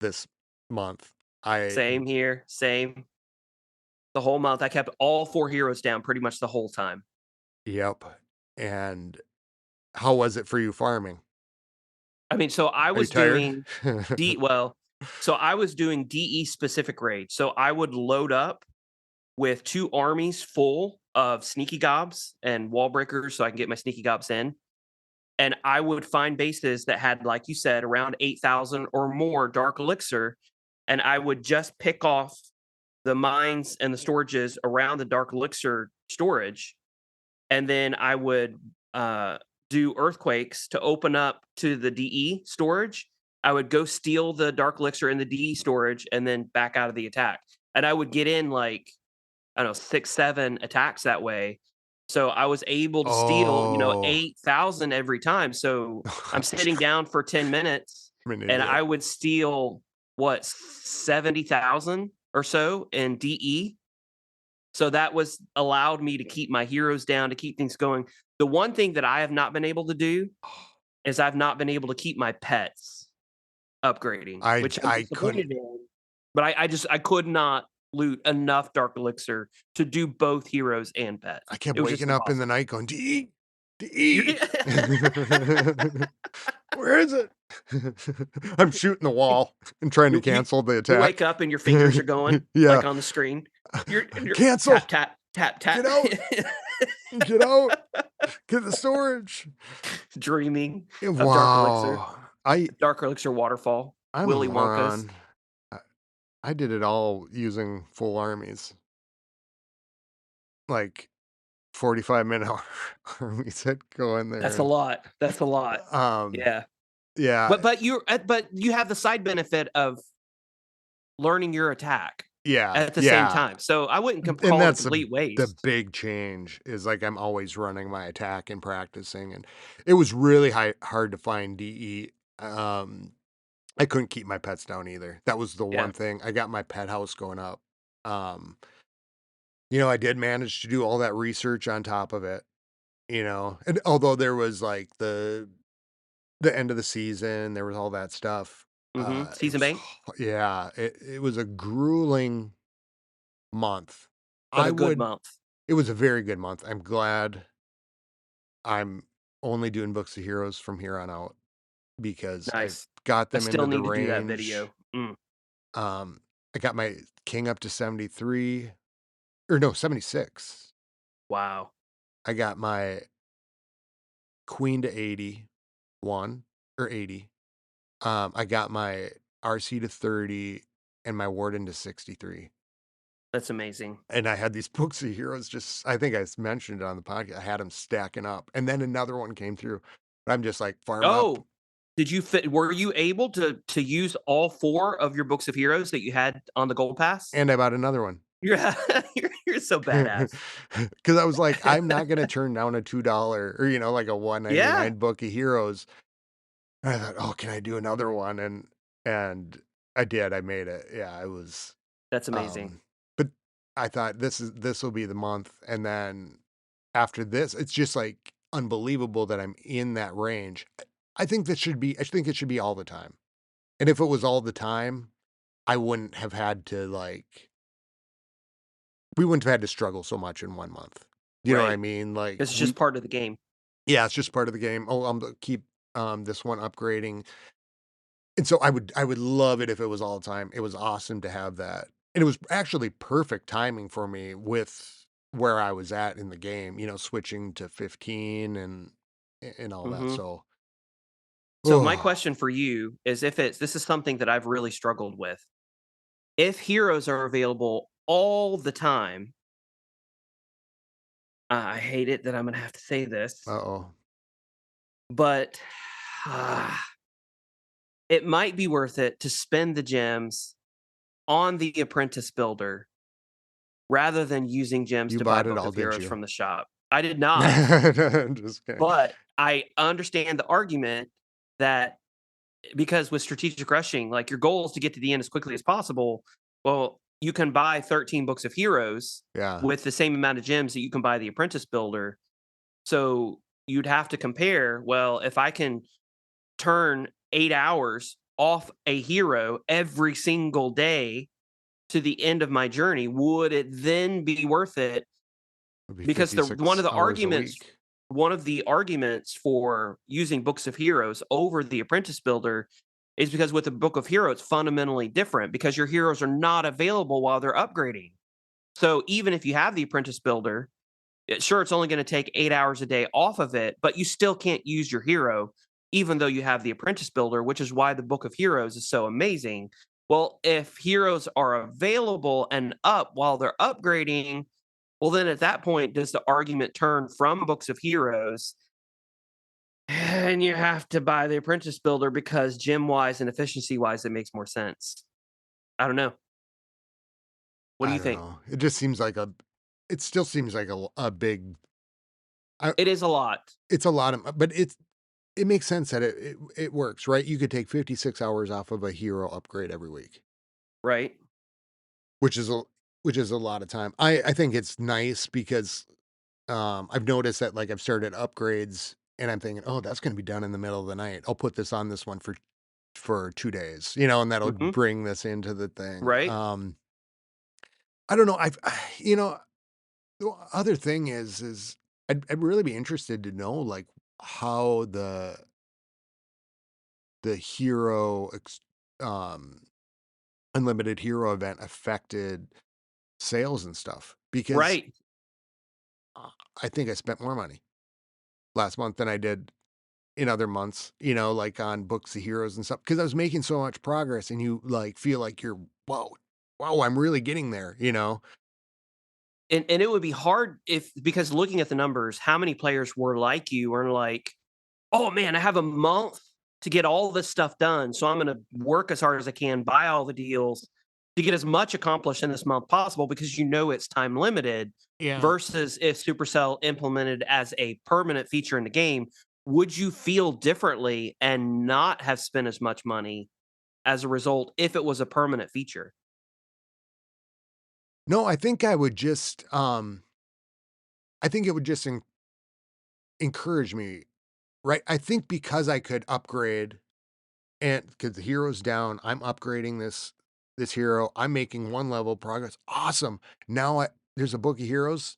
this month. I Same here, same. The whole month, I kept all 4 heroes down pretty much the whole time. Yep. And how was it for you farming? I mean, so I Are you was tired? doing D well, so I was doing DE specific raids. So I would load up with 2 armies full of sneaky gobs and wall breakers so I can get my sneaky gobs in, and I would find bases that had, like you said, around 8,000 or more dark elixir, and I would just pick off the mines and the storages around the dark elixir storage, and then I would do earthquakes to open up to the DE storage. I would go steal the dark elixir in the DE storage and then back out of the attack. And I would get in like, I don't know, 6, 7 attacks that way. So I was able to steal, Oh, 8,000 every time. So I'm sitting down for 10 minutes I'm an and idiot. I would steal what, 70,000 or so in DE. So that was allowed me to keep my heroes down, to keep things going. The one thing that I have not been able to do is I've not been able to keep my pets upgrading, which I'm I couldn't. disappointed in. But I could not loot enough dark elixir to do both heroes and I pets. kept It was just waking up in the impossible. night going, "DE, You DE." get Where is it? I'm shooting the wall and trying to you cancel the you wake attack. up and your fingers are going, Yeah. like, on the screen. You're tap, Cancel. tap, tap, Get tap. out. Get out. Get the storage. Dreaming of dark elixir. Wow. Dark elixir waterfall. I'm a Willy Wonka's. moron. I I did it all using full armies. Like 45-minute armies that go in there That's a and, lot. That's a lot. um, Yeah. yeah, But you have the side benefit of learning your attack yeah, at the same yeah. time. So I wouldn't And call it a that's complete the waste. big change is, like, I'm always running my attack and practicing, and it was really hard to find DE. I couldn't keep my pets down either. That was the Yeah. one thing. I got my pet house going up. Um, I did manage to do all that research on top of it, and although there was, like, the end of the season, there was all that stuff, Mhm. it Season was bank, yeah, it was a grueling month. but I a good would month. It was a very good month. I'm glad I'm only doing Books of Heroes from here on out because I've Nice. got I them into still the need to do that range. video. Mm, I got my king up to 73 or no, 76. wow. I got my queen to 81 or 80. I got my RC to 30 and my warden to 63. That's amazing. And I had these books of heroes just I think mentioned it on the podcast. I had them stacking up. And then another one came through. I'm just like farm up Oh, did you fit were you able to use all 4 of your books of heroes that you had on the gold pass? and I bought another one. Yeah. You're so badass. Cause I was like, I'm not gonna turn down a $2 or like a Yeah. 1.99 book of heroes. And I thought, oh, can I do another one? And I did. I made it. Yeah, I was That's amazing. um but I thought this will be the month. And then after this, it's just like unbelievable that I'm in that range. I think it should be all the time. And if it was all the time, I wouldn't have had to we wouldn't have had to struggle so much in 1 month. You know what I Right. mean? Like It's just part of the game. yeah, it's just part of the game. Oh, I'm gonna keep this one upgrading. And so I would love it if it was all the time. It was awesome to have that. And it was actually perfect timing for me with where I was at in the game, switching to 15 and all that. Mhm. So, So my oh, question for you is if it's this is something that I've really struggled with. If heroes are available all the time, I hate it that I'm gonna have to say this, uh-oh. but it might be worth it to spend the gems on the apprentice builder rather than using gems You to buy bought it book all, of didn't heroes you? from the shop. I did not, Just kidding. but I understand the argument that because with strategic rushing, like your goal is to get to the end as quickly as possible. Well, you can buy 13 books of heroes Yeah. with the same amount of gems that you can buy the apprentice builder. So you'd have to compare, well, if I can turn 8 hours off a hero every single day to the end of my journey, would it then be worth it? It'll be Because $56 a week. one of the arguments for using books of heroes over the apprentice builder is because with the book of heroes, it's fundamentally different because your heroes are not available while they're upgrading. So even if you have the apprentice builder, Sure, it's only going to take 8 hours a day off of it, but you still can't use your hero, even though you have the apprentice builder, which is why the Book of Heroes is so amazing. Well, if heroes are available and up while they're upgrading, well, then at that point, does the argument turn from Books of Heroes and you have to buy the apprentice builder because gem wise and efficiency wise, it makes more sense? I don't know. What do I you don't think? know. It just seems like it still seems like a big, I It is a lot, it's a lot of, but it makes sense that it works, right? You could take 56 hours off of a hero upgrade every week, right? which is a which is a lot of time. I think it's nice because, I've noticed that, like, I've started upgrades and I'm thinking, "Oh, that's gonna be done in the middle of the night. I'll put this on this one for 2 days," and that'll Hmm. bring this into the thing. Right? I don't know, you know, the other thing is I'd really be interested to know, like, how the um, unlimited hero event affected sales and stuff because, Right. uh, I think I spent more money last month than I did in other months, like on Books of Heroes and stuff, because I was making so much progress and you, like, feel like you're, "Whoa, wow, I'm really getting there," you know? And it would be hard if because looking at the numbers, how many players were like you or like, "Oh, man, I have a month to get all this stuff done, so I'm gonna work as hard as I can, buy all the deals to get as much accomplished in this month possible," because you know it's time limited, Yeah. versus if Supercell implemented as a permanent feature in the game, would you feel differently and not have spent as much money as a result if it was a permanent feature? No, I think I would just, I think it would just encourage me, right? I think because I could upgrade and because the hero's down, I'm upgrading this hero. I'm making one level progress. Awesome. Now there's a book of heroes.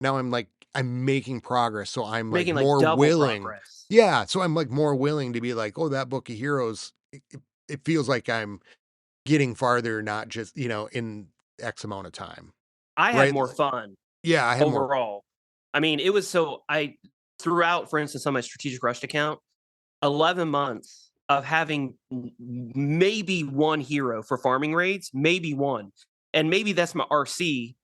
Now I'm making progress. So I'm like Making, like, more double willing. progress. Yeah. So I'm like more willing to be like, oh, that book of heroes. It feels like I'm getting farther, not just, in X amount of time. I had Right. more fun Yeah. I had more. overall. I mean, it was so I throughout, for instance, on my strategic rushed account, 11 months of having maybe one hero for farming raids, maybe one. And maybe that's my RC,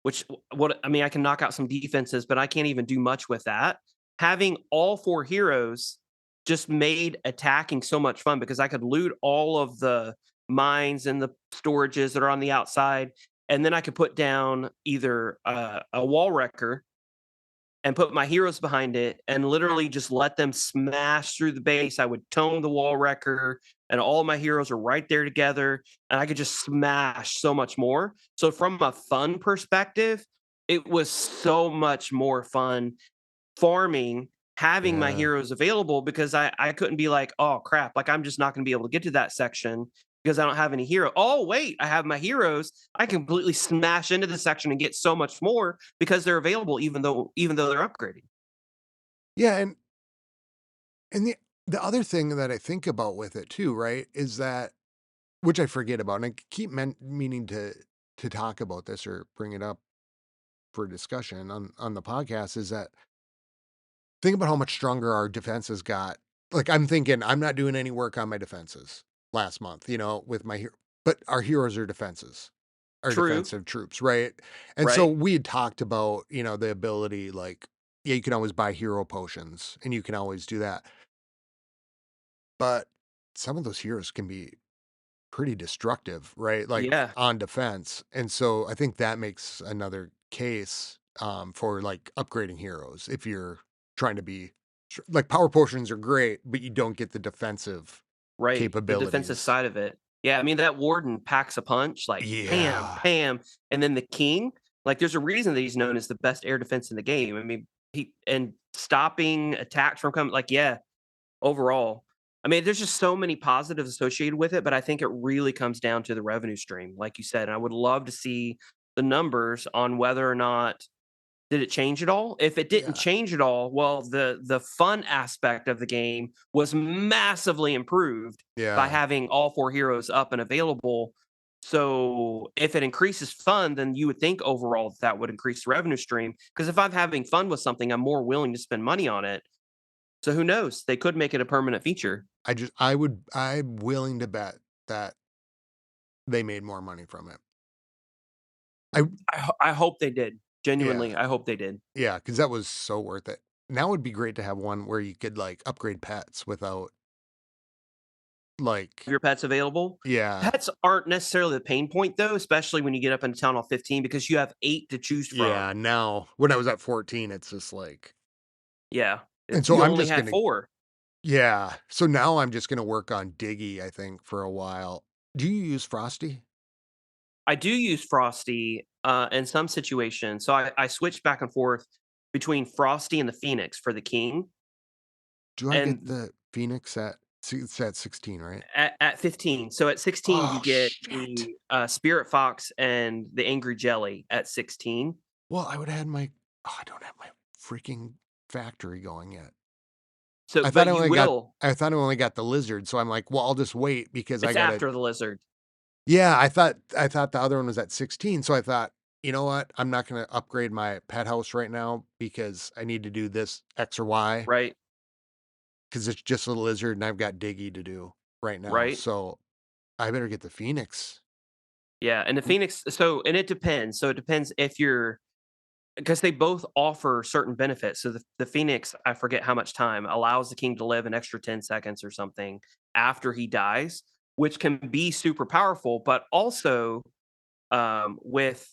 which what I mean, I can knock out some defenses, but I can't even do much with that. Having all four heroes just made attacking so much fun because I could loot all of the mines and the storages that are on the outside. And then I could put down either a wall wrecker and put my heroes behind it and literally just let them smash through the base. I would tone the wall wrecker and all my heroes are right there together and I could just smash so much more. So from a fun perspective, it was so much more fun farming, having my Yeah. heroes available because I couldn't be like, "Oh, crap, like, I'm just not gonna be able to get to that section because I don't have any hero. Oh, wait, I have my heroes. I completely smash into the section and get so much more because they're available even though they're upgrading." Yeah. And the other thing that I think about with it too, right, is that which I forget about, and I keep meaning to talk about this or bring it up for discussion on the podcast, is that think about how much stronger our defenses got. Like I'm thinking, I'm not doing any work on my defenses last month, with my hero, but our heroes are defenses, our True, defensive troops, right? And so right? we had talked about, the ability, like, yeah, you can always buy hero potions, and you can always do that, but some of those heroes can be pretty destructive, right? Like Yeah, on defense. And so I think that makes another case for like upgrading heroes if you're trying to be like power potions are great, but you don't get the defensive right, the defensive capabilities. side of it. Yeah, I mean, that warden packs a punch, like, "Pam, Yeah. pam," and then the king, like, there's a reason that he's known as the best air defense in the game. I mean, he and stopping attacks from coming like, yeah, overall. I mean, there's just so many positives associated with it, but I think it really comes down to the revenue stream, like you said, and I would love to see the numbers on whether or not did it change at all? If it didn't Yeah. change at all, well, the fun aspect of the game was massively improved by Yeah. having all 4 heroes up and available, So if it increases fun, then you would think overall that would increase the revenue stream. Because if I'm having fun with something, I'm more willing to spend money on it. So who knows? They could make it a permanent feature. I'm willing to bet that they made more money from it. I I hope they did. Yeah, Genuinely, I hope they did. yeah, because that was so worth it. Now would be great to have one where you could, like, upgrade pets without, like Your pets available. yeah, Pets aren't necessarily the pain point though, especially when you get up into Town Hall 15 because you have 8 to choose yeah, from. now when I was at 14, it's just like Yeah. and so You I'm only just had gonna 4. yeah, so now I'm just gonna work on Diggy, I think, for a while. Do you use Frosty? I do use Frosty, in some situations. So I switch back and forth between Frosty and the Phoenix for the king, Do I get and the Phoenix at it's at 16, right? at 15. So at 16, you Oh, get shit. the, Spirit Fox and the Angry Jelly at 16. Well, I would have had my I don't have my freaking factory going yet. So I thought but I you only got will. I thought I only got the lizard, so I'm like, "Well, I'll just wait because I It's gotta." after the lizard. Yeah, I thought the other one was at 16, so I thought, "You know what? I'm not gonna upgrade my pet house right now because I need to do this X or Y Right, because it's just a lizard and I've got Diggy to do right now, right. so I better get the Phoenix." Yeah, and the Mm, Phoenix, so and it depends. So it depends if you're, because they both offer certain benefits. So the Phoenix, I forget how much time, allows the king to live an extra 10 seconds or something after he dies, which can be super powerful, but also, with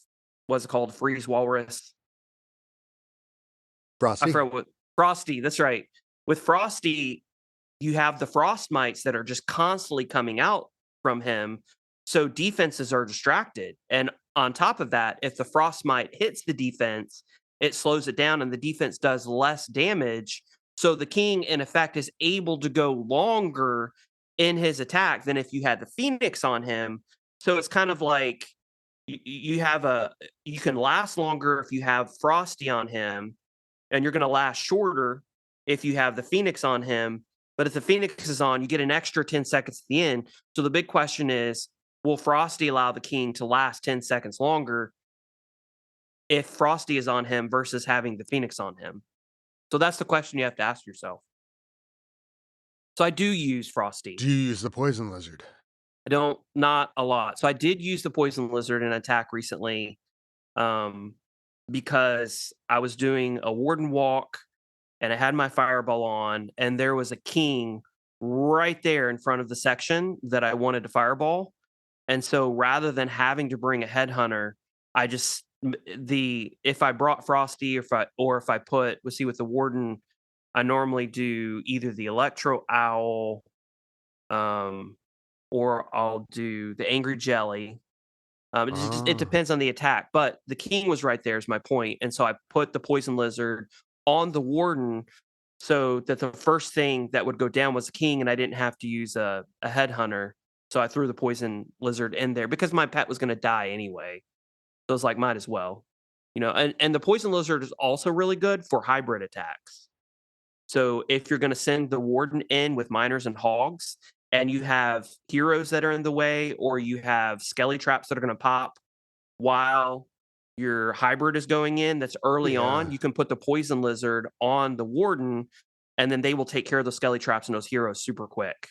what's it called? Freeze Walrus. I Frosty? forgot what. Frosty, that's right. With Frosty, you have the frost mites that are just constantly coming out from him. So defenses are distracted. And on top of that, if the frost mite hits the defense, it slows it down and the defense does less damage. So the king, in effect, is able to go longer in his attack than if you had the phoenix on him. So it's kind of like you have a, you can last longer if you have frosty on him, and you're going to last shorter if you have the Phoenix on him. But if the Phoenix is on, you get an extra 10 seconds at the end. So the big question is, will Frosty allow the king to last 10 seconds longer if Frosty is on him versus having the Phoenix on him? So that's the question you have to ask yourself. So I do use Frosty. Do you use the poison lizard? I don't, not a lot. So I did use the Poison Lizard in an attack recently, um, because I was doing a Warden walk and I had my fireball on, and there was a king right there in front of the section that I wanted to fireball. And so rather than having to bring a headhunter, I just the if I brought Frosty, or if I put, let's see, with the warden, I normally do either the Electro Owl, um, or I'll do the Angry Jelly. It Oh. depends on the attack, but the king was right there is my point, and so I put the poison lizard on the warden so that the first thing that would go down was the king, and I didn't have to use a headhunter. So I threw the poison lizard in there because my pet was going to die anyway. So it's like, might as well, And the poison lizard is also really good for hybrid attacks. So if you're going to send the warden in with miners and hogs, and you have heroes that are in the way, or you have skelly traps that are going to pop while your hybrid is going in that's early on, Yeah. you can put the poison lizard on the warden, and then they will take care of those skelly traps and those heroes super quick.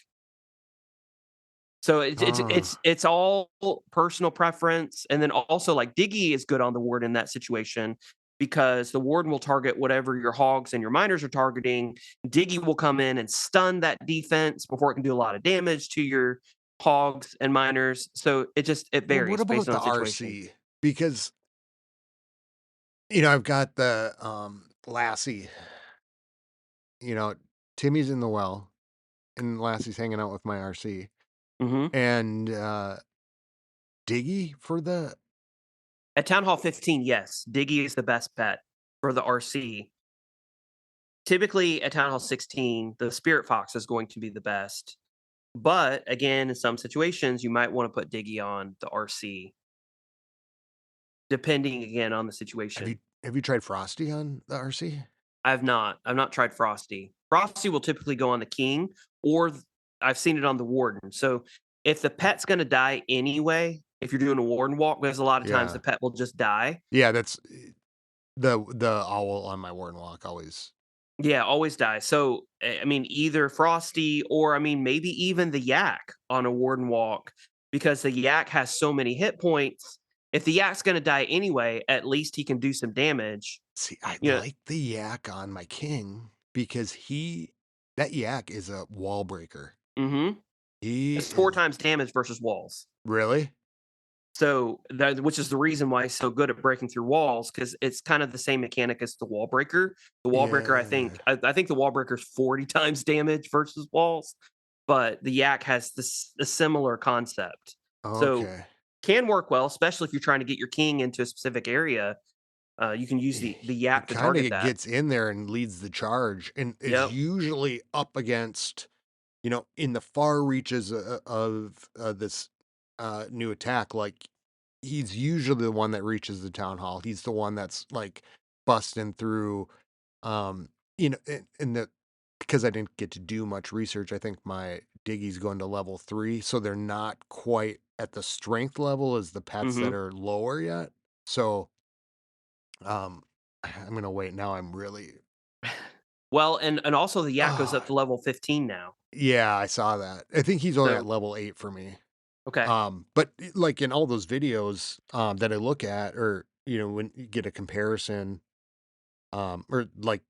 So Oh. it's all personal preference, and then also like Diggy is good on the warden in that situation because the warden will target whatever your hogs and your miners are targeting. Diggy will come in and stun that defense before it can do a lot of damage to your hogs and miners. So it Well, what varies based about on the the situation. RC? Because, I've got the, Lassie, you know, Timmy's in the well, and Lassie's hanging out with my RC, Mhm. and, Diggy for the At Town Hall 15, yes, Diggy is the best bet for the RC. Typically, at Town Hall 16, the Spirit Fox is going to be the best. But again, in some situations, you might want to put Diggy on the RC, depending again on the have situation. you tried Frosty on the RC? I've not. I've not tried Frosty. Frosty will typically go on the King, or I've seen it on the Warden. So if the pet's going to die anyway, if you're doing a warden walk, because a lot of times the Yeah. pet will just die. Yeah, that's the owl on my warden walk always. Yeah, always die. So, I mean, either Frosty or, I mean, maybe even the yak on a warden walk, because the yak has so many hit points. If the yak's gonna die anyway, at least he can do some damage. See, I You know. like the yak on my king because that yak is a wall breaker. Mhm. He It's 4 is times damage versus walls. really? So, that which is the reason why he's so good at breaking through walls, because it's kind of the same mechanic as the wall breaker. The wall breaker, Yeah. I think the wall breaker's 40 times damage versus walls, but the yak has this a similar concept. So, Okay. can work well, especially if you're trying to get your king into a specific area. You can use the He yak to target kinda that. gets in there and leads the charge and is Yep. usually up against, in the far reaches of this new attack. Like, he's usually the one that reaches the town hall. He's the one that's like busting through. Um, in the because I didn't get to do much research, I think my Diggy's going to level 3, so they're not quite at the strength level as the pets that Mhm. are lower yet. So, I'm gonna wait. Now I'm really Well, and also the yak goes up ah, to level 15 now. yeah, I saw that. I think he's only at So, level 8 for me. okay. But like in all those videos that I look at, or when you get a comparison, or like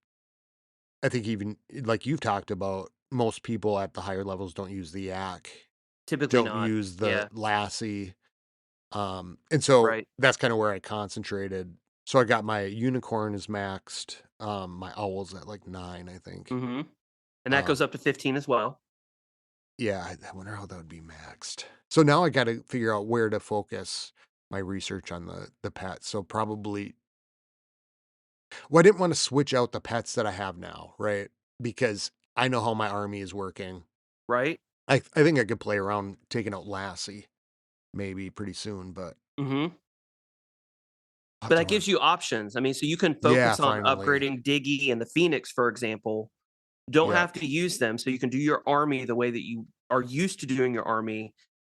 I think even like you've talked about, most people at the higher levels don't use the yak, Typically don't not. use the Yeah. lassie. And so Right. that's kind of where I concentrated. So I got my unicorn is maxed. My owl's at like 9, I think. Mhm. And that goes Um, up to 15 as well. yeah, I wonder how that would be maxed. So now I got to figure out where to focus my research on the pets. So probably, well, I didn't want to switch out the pets that I have now, right? Because I know how my army is working. Right? I think I could play around taking out Lassie maybe pretty soon, but Mhm. I'll have But to that run. gives you options. I mean, so you can Yeah, focus on finally. upgrading Diggy and the Phoenix, for example. Don't Yep. have to use them, so you can do your army the way that you are used to doing your army,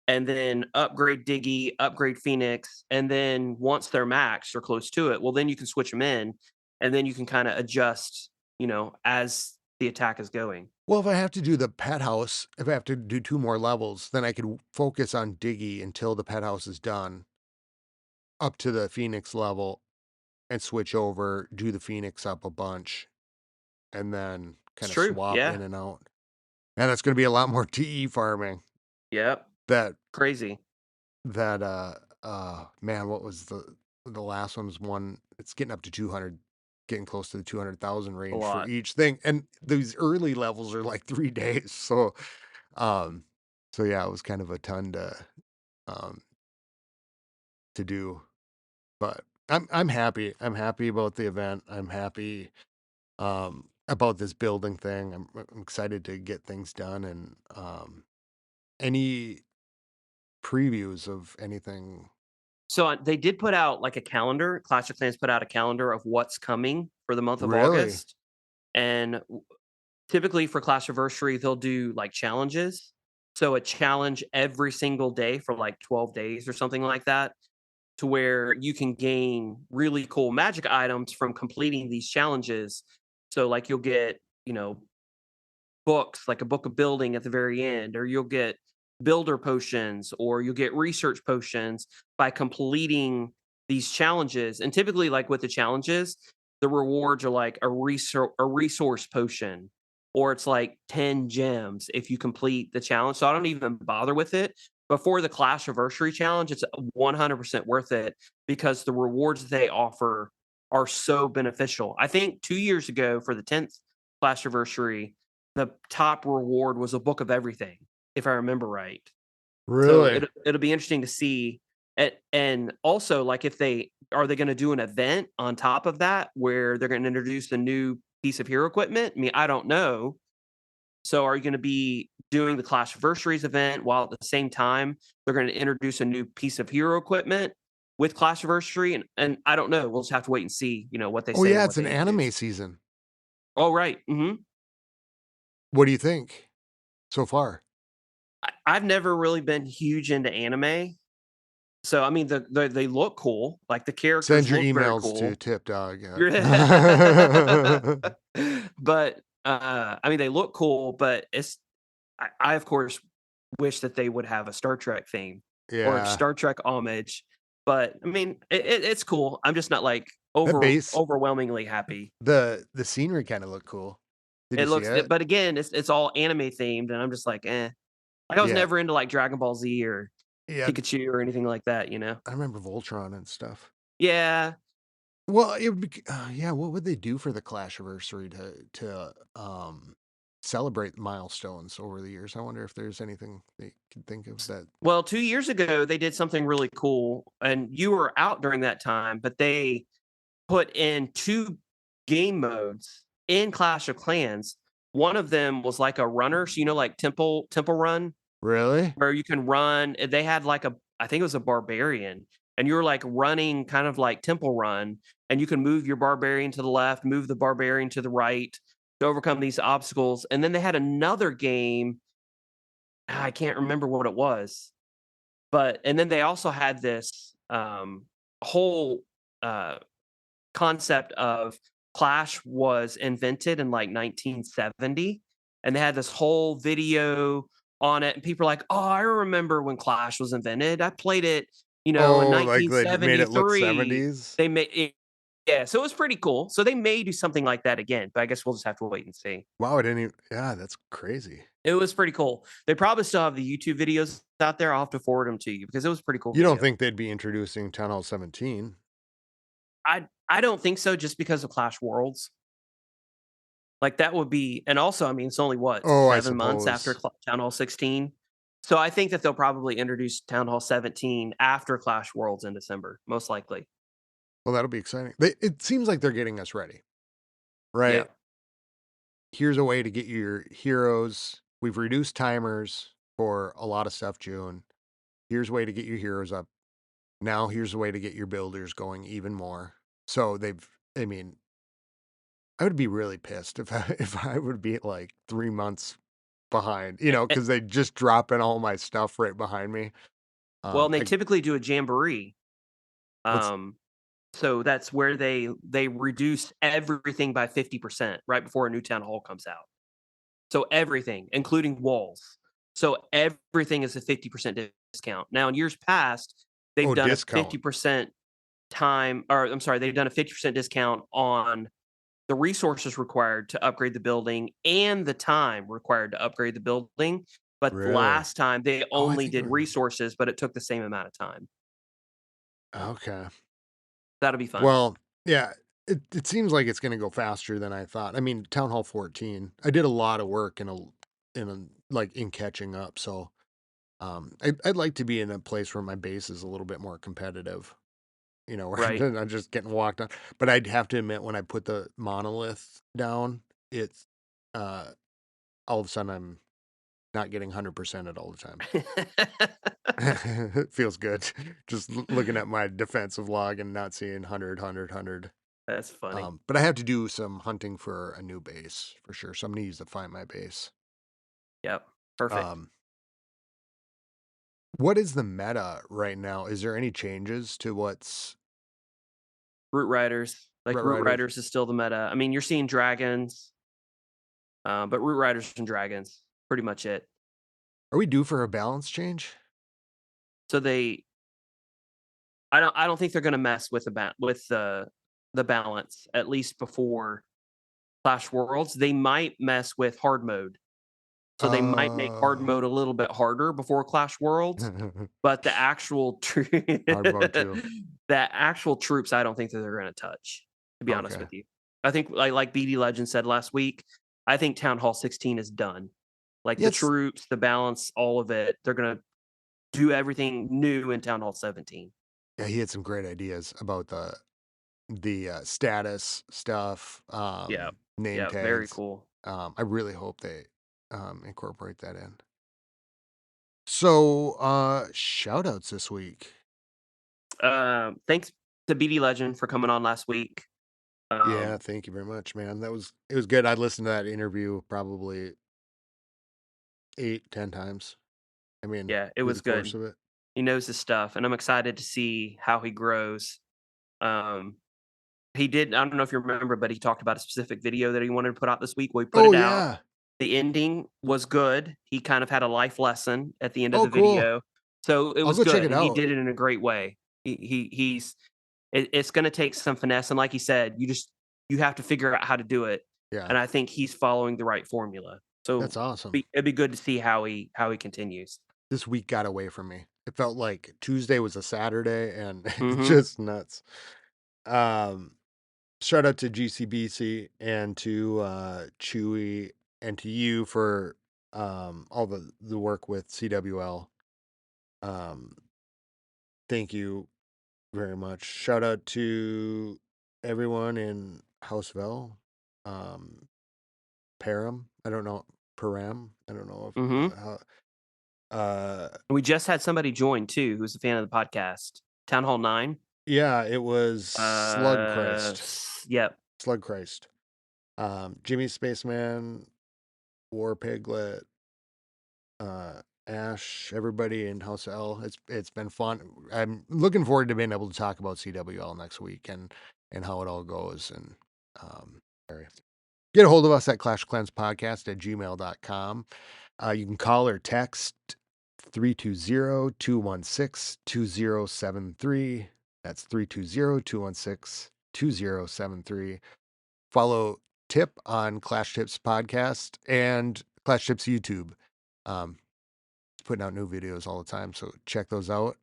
and then upgrade Diggy, upgrade Phoenix, and then once they're maxed or close to it, well, then you can switch them in, and then you can kinda adjust, as the attack is going. Well, if I have to do the pet house, if I have to do 2 more levels, then I could focus on Diggy until the pet house is done, up to the Phoenix level, and switch over, do the Phoenix up a bunch, and then It's kinda true, swap yeah. in and out. And that's gonna be a lot more TE farming. Yep. That Crazy. man, what was the last one's one? It's getting up to 200, getting close to the 200,000 A range for lot. each thing, and these early levels are like 3 days, um so yeah, it was kind of a ton um, to do, but I'm happy about the event, I'm happy, about this building thing, I'm excited to get things done, and, any previews of anything. So, they did put out, like, a calendar. Clash of Clans put out a calendar of what's coming for the month of Really? August, and typically for Clashiversary, they'll do, like, challenges. So, a challenge every single day for, like, 12 days or something like that, to where you can gain really cool magic items from completing these challenges. So, like, you'll get, books, like a book of building at the very end, or you'll get builder potions, or you'll get research potions by completing these challenges. And typically, like with the challenges, the rewards are like a resource potion, or it's like 10 gems if you complete the challenge. So I don't even bother with it. Before the Clash Anniversary challenge, it's 100% worth it because the rewards they offer are so beneficial. I think 2 years ago for the 10th Clash Anniversary, the top reward was a book of everything, if I remember right. So Really? it'll be interesting to see. And also, like, if they are they gonna do an event on top of that where they're gonna introduce a new piece of hero equipment? I mean, I don't know. So are you gonna be doing the Clashversaries event while at the same time they're gonna introduce a new piece of hero equipment with Clashversary? And I don't know. We'll just have to wait and see, what they Oh, say yeah, and it's what an they anime introduce. season. Oh, right. Mhm. What do you think so far? I've never really been huge into anime. So, I mean, they look cool, like, the Send characters your look very emails to cool. tipdog at But, I mean, they look cool, but I, of course, wish that they would have a Star Trek theme or Yeah. Star Trek homage, but, I mean, it's cool. I'm just not, like, That base, overwhelmingly happy. the scenery kinda looked cool. Did you see it? But again, it's all anime themed, and I'm just like, "Eh." Like, I was Yeah. never into, like, Dragon Ball Z or Yeah, Pikachu or anything like that, you know? I remember Voltron and stuff. Yeah. Well, it would be yeah, what would they do for the Clashiversary celebrate milestones over the years? I wonder if there's anything they could think of that. Well, 2 years ago, they did something really cool, and you were out during that time, but they put in 2 game modes in Clash of Clans. One of them was like a runner, so, like Temple Run, Really? where you can run they had like I think it was a barbarian, and you were, like, running kind of like Temple Run, and you can move your barbarian to the left, move the barbarian to the right to overcome these obstacles, and then they had another game, I can't remember what it was. But and then they also had this, whole, uh, concept of Clash was invented in, like, 1970, and they had this whole video on it, and people are like, "Oh, I remember when Clash was invented. I played it, in Oh, like, they made it look 1973." 70s? They made it Yeah, so it was pretty cool. So they may do something like that again, but I guess we'll just have to wait and see. Wow, I didn't even yeah, that's crazy. It was pretty cool. They probably still have the YouTube videos out there. I'll have to forward them to you because it was a pretty cool You don't video. think they'd be introducing Town Hall 17? I don't think so just because of Clash Worlds. Like, that would be and also, I mean, it's only what, Oh, I 7 months after suppose. Town Hall 16? So, I think that they'll probably introduce Town Hall 17 after Clash Worlds in December, most likely. Well, that'll be exciting. It seems like they're getting us ready, right? Yep. Here's a way to get your heroes. We've reduced timers for a lot of stuff, June. Here's a way to get your heroes up. Now here's a way to get your builders going even more. So I mean, I would be really pissed if if I would be like 3 months behind, Eh, because they just drop in all my stuff right behind me. well, and they I typically do a jamboree. what's Um, so that's where they reduce everything by 50% right before a new town hall comes out. So everything, including walls. So everything is a 50% discount. Now in years past, they've oh, done a discount. 50% time or I'm sorry, they've done a 50% discount on the resources required to upgrade the building and the time required to upgrade the building. But the Really? last time they Oh, I only think I did remember. resources, but it took the same amount of time. Okay. That'll be fun. Well, yeah, it seems like it's gonna go faster than I thought. I mean, Town Hall 14, I did a lot of work in catching up, so, I'd like to be in a place where my base is a little bit more competitive, where Right. I'm not just getting walked on, but I'd have to admit when I put the monolith down, it's, uh, all of a sudden I'm not getting 100% it all the time. It feels good just looking at my defensive log and not seeing 100. That's funny. But I have to do some hunting for a new base for sure. So I'm gonna use to find my base. Yep. Perfect. Um, what is the meta right now? Is there any changes to what's Root Riders. Like Red Root Riders? Riders is still the meta. I mean, you're seeing dragons, but Root Riders and dragons, pretty much it. Are we due for a balance change? So I don't think they're gonna mess with with the balance, at least before Clash Worlds. They might mess with hard mode. So they might make hard Uh, mode a little bit harder before Clash Worlds, but the actual hard mode too. troops, I don't think that they're gonna touch, to be honest Okay. with you. I think like BD Legend said last week, I think Town Hall 16 is done. Like the Yes. troops, the balance, all of it, they're gonna do everything new in Town Hall 17. Yeah, he had some great ideas about the status stuff, Yeah. name Yeah, very tags. cool. I really hope they incorporate that in. So, shout outs this week. Thanks to BD Legend for coming on last week. Yeah, Um, thank you very much, man. It was good. I listened to that interview probably 8, 10 times. I mean, yeah, it through was the course good. of it. He knows his stuff, and I'm excited to see how he grows. Um, he did I don't know if you remember, but he talked about a specific video that he wanted to put out this week. We put Oh, it out. yeah. The ending was good. He kind of had a life lesson at the end of Oh, the cool. video. So it I'll was go check good, it and he out. did it in a great way. He's it's gonna take some finesse, and like you said, you have to figure out how to do it, Yeah, and I think he's following the right formula. So that's awesome. it'd be good to see how he continues. This week got away from me. It felt like Tuesday was a Saturday, and it's Mhm. just nuts. Um, Shout out to GCBC and to Chewy and to you for all the work with CWL. Um, thank you very much. Shout out to everyone in Houseville, um, Param. I don't know Param. I don't know if Mhm. how. Uh, We just had somebody join too who's a fan of the podcast. Town Hall 9. yeah, it was Slug Christ. Yep. Slug Christ. Jimmy Spaceman, War Piglet, Ash, everybody in House L. It's been fun. I'm looking forward to being able to talk about CWL next week and how it all goes. And um, get a hold of us at clashclanspodcast@gmail.com. You can call or text 320-216-2073. That's 320-216-2073. Follow Tip on Clash Tips Podcast and Clash Tips YouTube. Um, putting out new videos all the time, so check those out.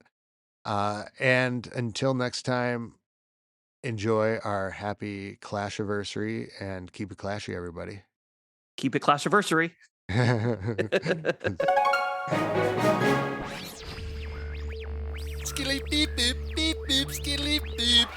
And until next time, enjoy our happy Clashiversary and keep it clashy, everybody. Keep it Clashiversary. Skilly beep boop beep boop skilly beep.